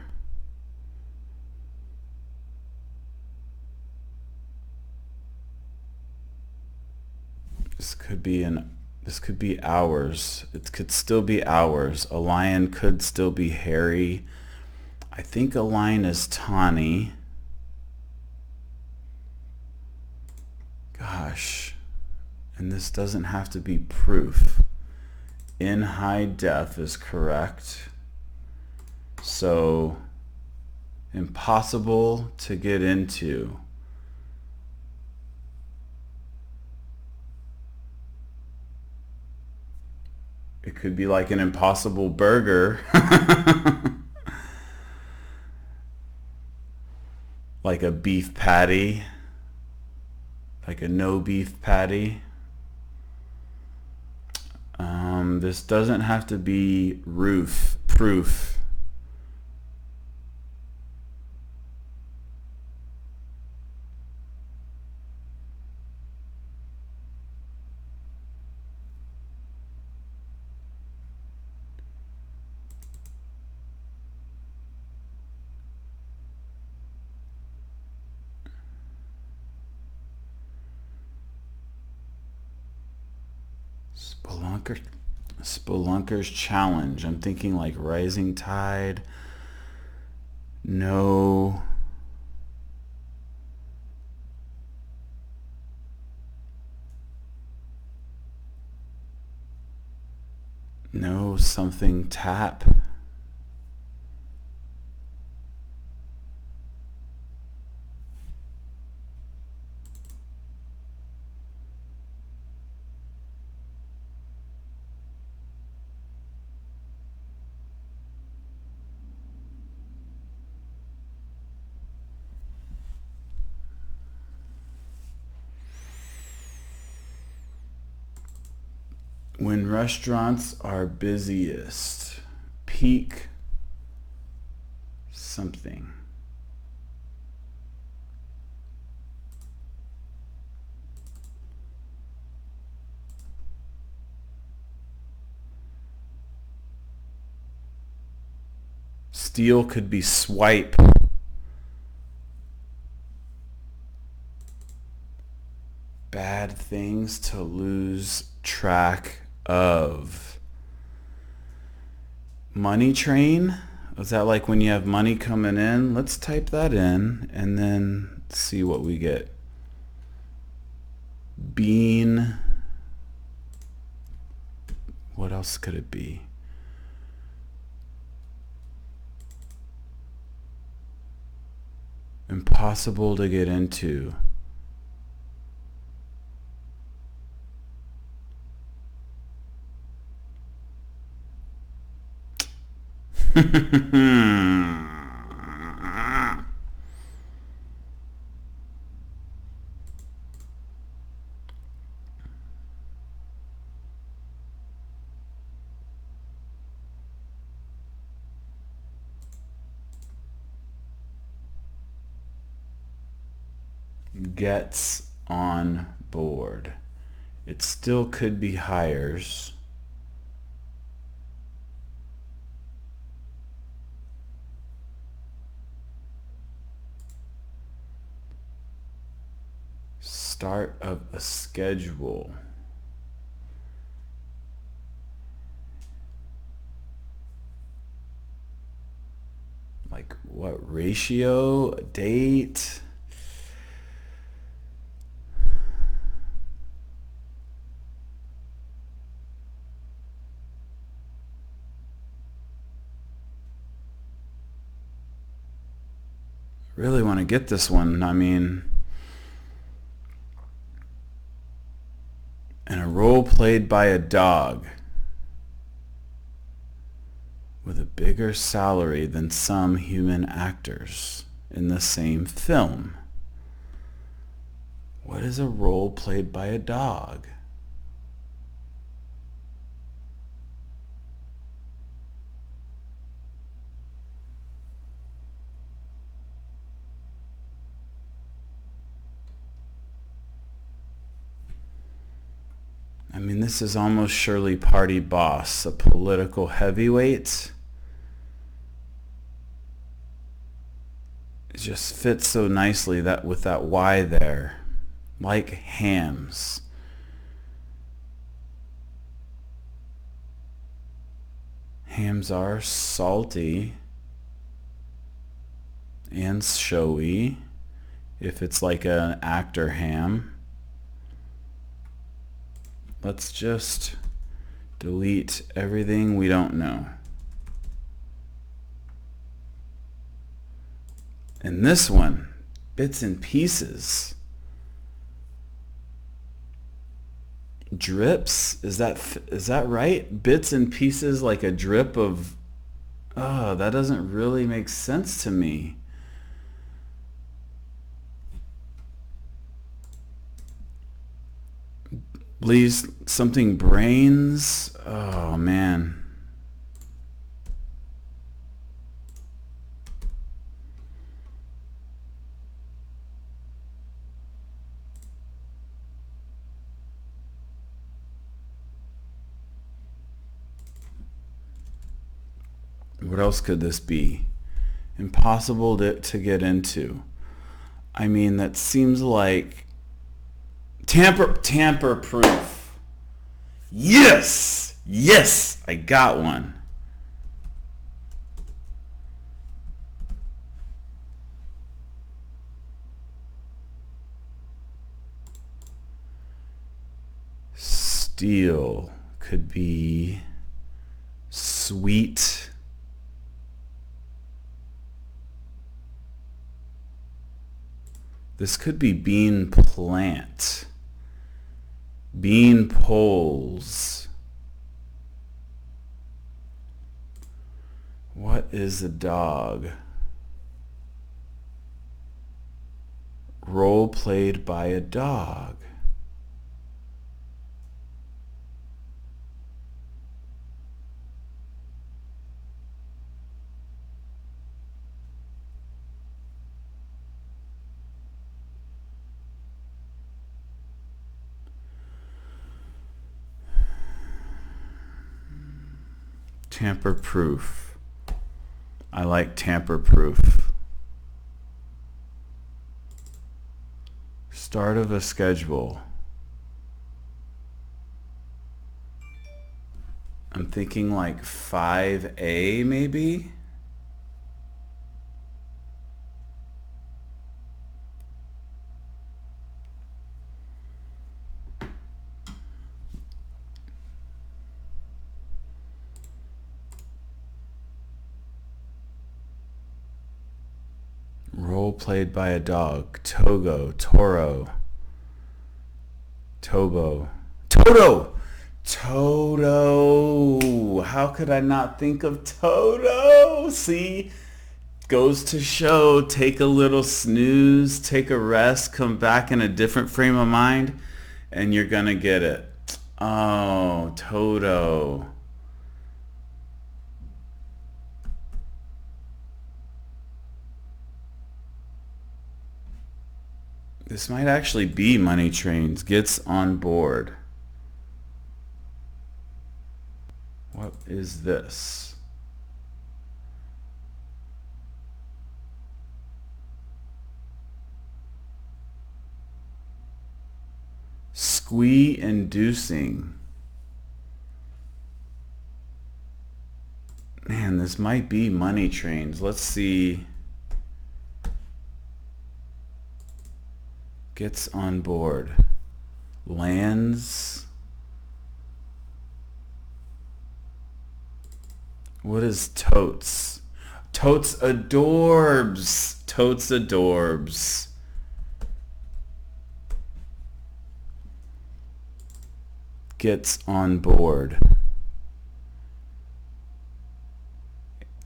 Speaker 1: This could be hours. It could still be hours. A lion could still be hairy. I think a lion is tawny. Gosh. And this doesn't have to be proof. In high def is correct. So, impossible to get into. It could be like an impossible burger. Like a beef patty. Like a no beef patty. This doesn't have to be proof. Spelunker's challenge. I'm thinking like rising tide. No. No something tap. When restaurants are busiest, peak something. Steal could be swipe. Bad things to lose track of. Money train? Is that like when you have money coming in? Let's type that in and then see what we get. Bean. What else could it be? Impossible to get into. Gets on board. It still could be hires. Start of a schedule. like what ratio, date? Really want to get this one. I mean, and a role played by a dog with a bigger salary than some human actors in the same film. What is a role played by a dog? I mean, this is almost surely Party Boss, a political heavyweight. It just fits so nicely that with that Y there, like hams. Hams are salty and showy if it's like an actor ham. Let's just delete everything we don't know. And this one, bits and pieces. Drips, is that right? Bits and pieces, like a drip of, oh, that doesn't really make sense to me. Leaves something brains. Oh man. What else could this be? Impossible to get into. I mean, that seems like tamper proof. Yes! Yes! I got one. Steel could be sweet. This could be bean plant. Bean poles. What is a dog? Role played by a dog. Tamper proof. I like tamper proof. Start of a schedule. I'm thinking like 5A maybe? Role played by a dog. Togo, Toro, Tobo, Toto! Toto! How could I not think of Toto? See? Goes to show, take a little snooze, take a rest, come back in a different frame of mind, and you're gonna get it. Oh, Toto. This might actually be Money Trains. Gets on board. What is this? Squee inducing. Man, this might be money trains. Let's see. Gets on board. Lands. What is totes? Totes adorbs. Totes adorbs. Gets on board.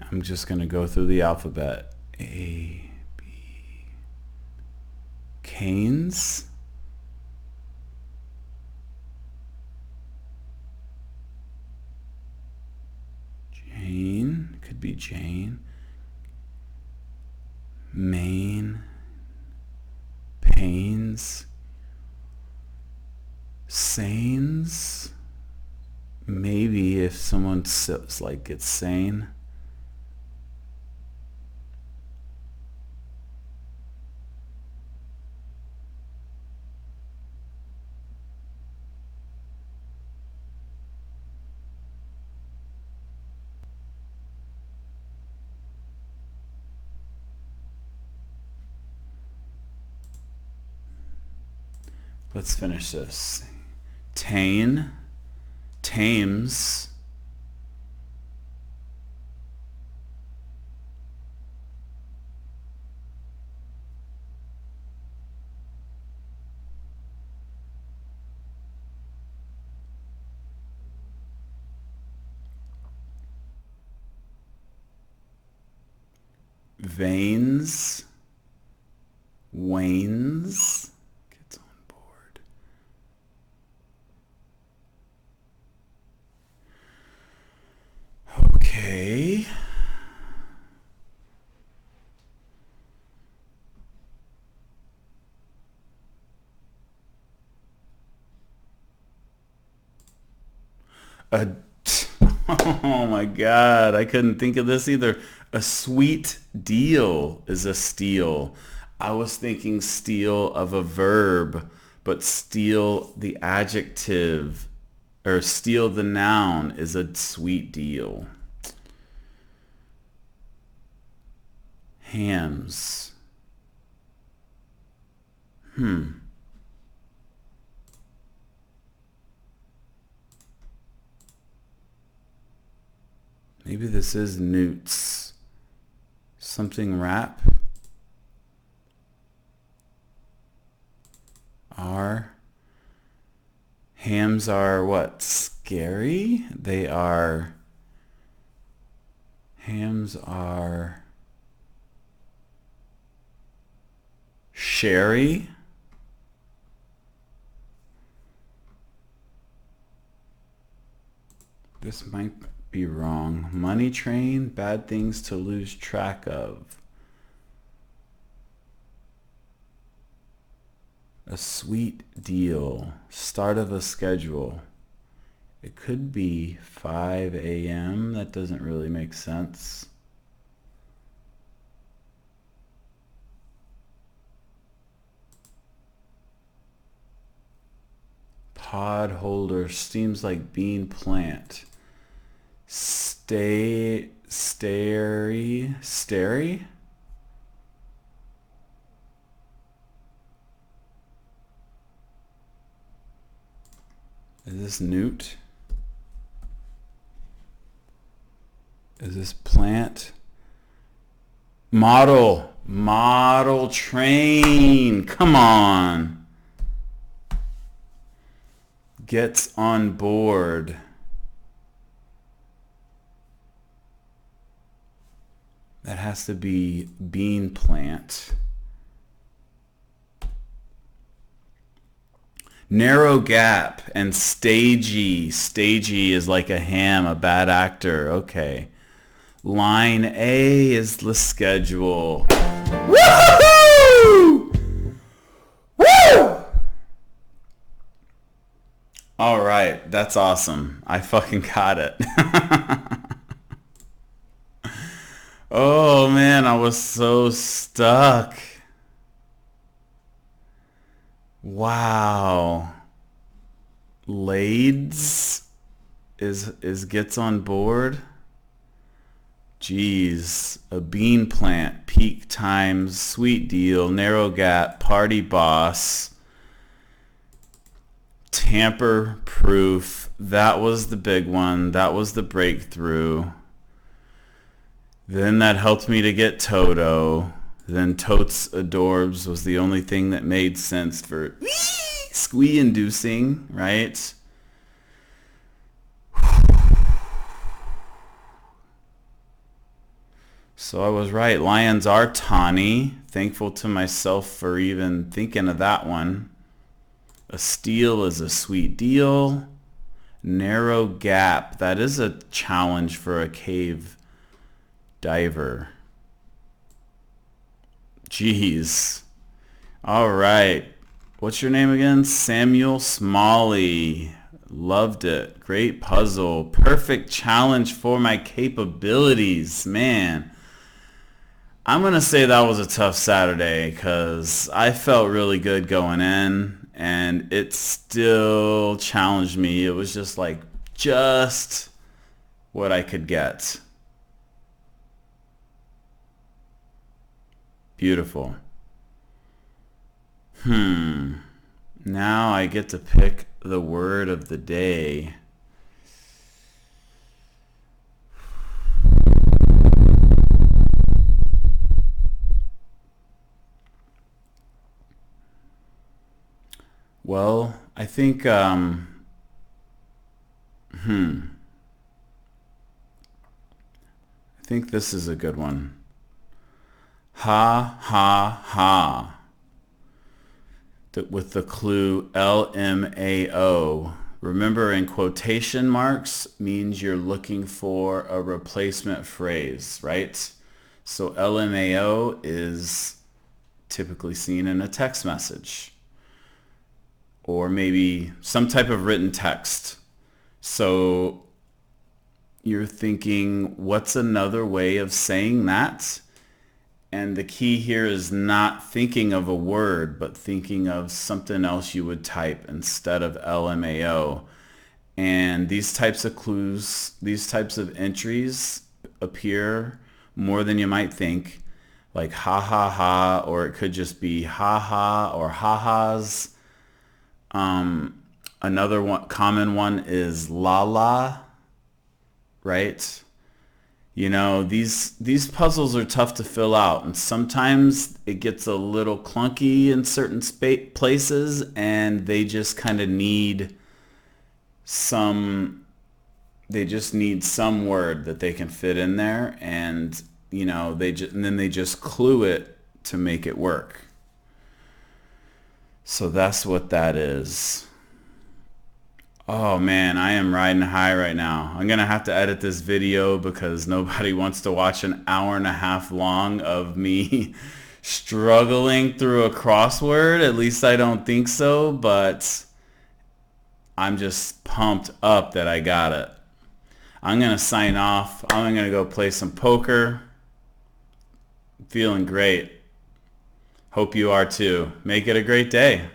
Speaker 1: I'm just going to go through the alphabet. A, B. Canes. Jane. Could be Jane. Maine. Pains. Sanes. Maybe if someone like gets sane. Let's finish this. Tane, tames, veins, wanes. Okay. Oh my God, I couldn't think of this either. A sweet deal is a steal. I was thinking steal of a verb, but steal the adjective or steal the noun is a sweet deal. Hams. Maybe this is newts. Something rap. Are. Hams are what? Scary? They are. Hams are. Sherry. This might be wrong. Money train, bad things to lose track of. A sweet deal, start of a schedule. It could be 5 a.m. That doesn't really make sense. Pod holder seems like bean plant. Starry. Is this newt? Is this plant? Model train. Come on. Gets on board. That has to be bean plant. Narrow gap and stagey. Stagey is like a ham, a bad actor. Okay. Line A is the schedule. Woo! Woo! All right, that's awesome. I fucking got it. Oh man, I was so stuck. Wow. Lades is gets on board. Geez, a bean plant, peak times, sweet deal, narrow gap, party boss, tamper proof. That was the big one. That was the breakthrough. Then that helped me to get Toto. Then Totes Adorbs was the only thing that made sense for squee inducing, right? So I was right. Lions are tawny. Thankful to myself for even thinking of that one. A steal is a sweet deal. Narrow gap. That is a challenge for a cave diver. Jeez. All right. What's your name again? Samuel Smalley. Loved it. Great puzzle. Perfect challenge for my capabilities. Man. I'm going to say that was a tough Saturday because I felt really good going in and it still challenged me. It was just like just what I could get. Beautiful. Now I get to pick the word of the day. Well, I think I think this is a good one. Ha ha ha. With the clue LMAO. Remember, in quotation marks means you're looking for a replacement phrase, right? So LMAO is typically seen in a text message or maybe some type of written text. So you're thinking, what's another way of saying that? And the key here is not thinking of a word, but thinking of something else you would type instead of LMAO. And these types of clues, these types of entries appear more than you might think, like ha ha ha, or it could just be ha ha or ha ha's. Another one, common one is LALA, right? You know, these puzzles are tough to fill out, and sometimes it gets a little clunky in certain places, and they just kind of need some word that they can fit in there, and you know, and then they just clue it to make it work. So that's what that is. Oh man, I am riding high right now. I'm going to have to edit this video because nobody wants to watch an hour and a half long of me struggling through a crossword. At least I don't think so, but I'm just pumped up that I got it. I'm going to sign off. I'm going to go play some poker. Feeling great. Hope you are too. Make it a great day.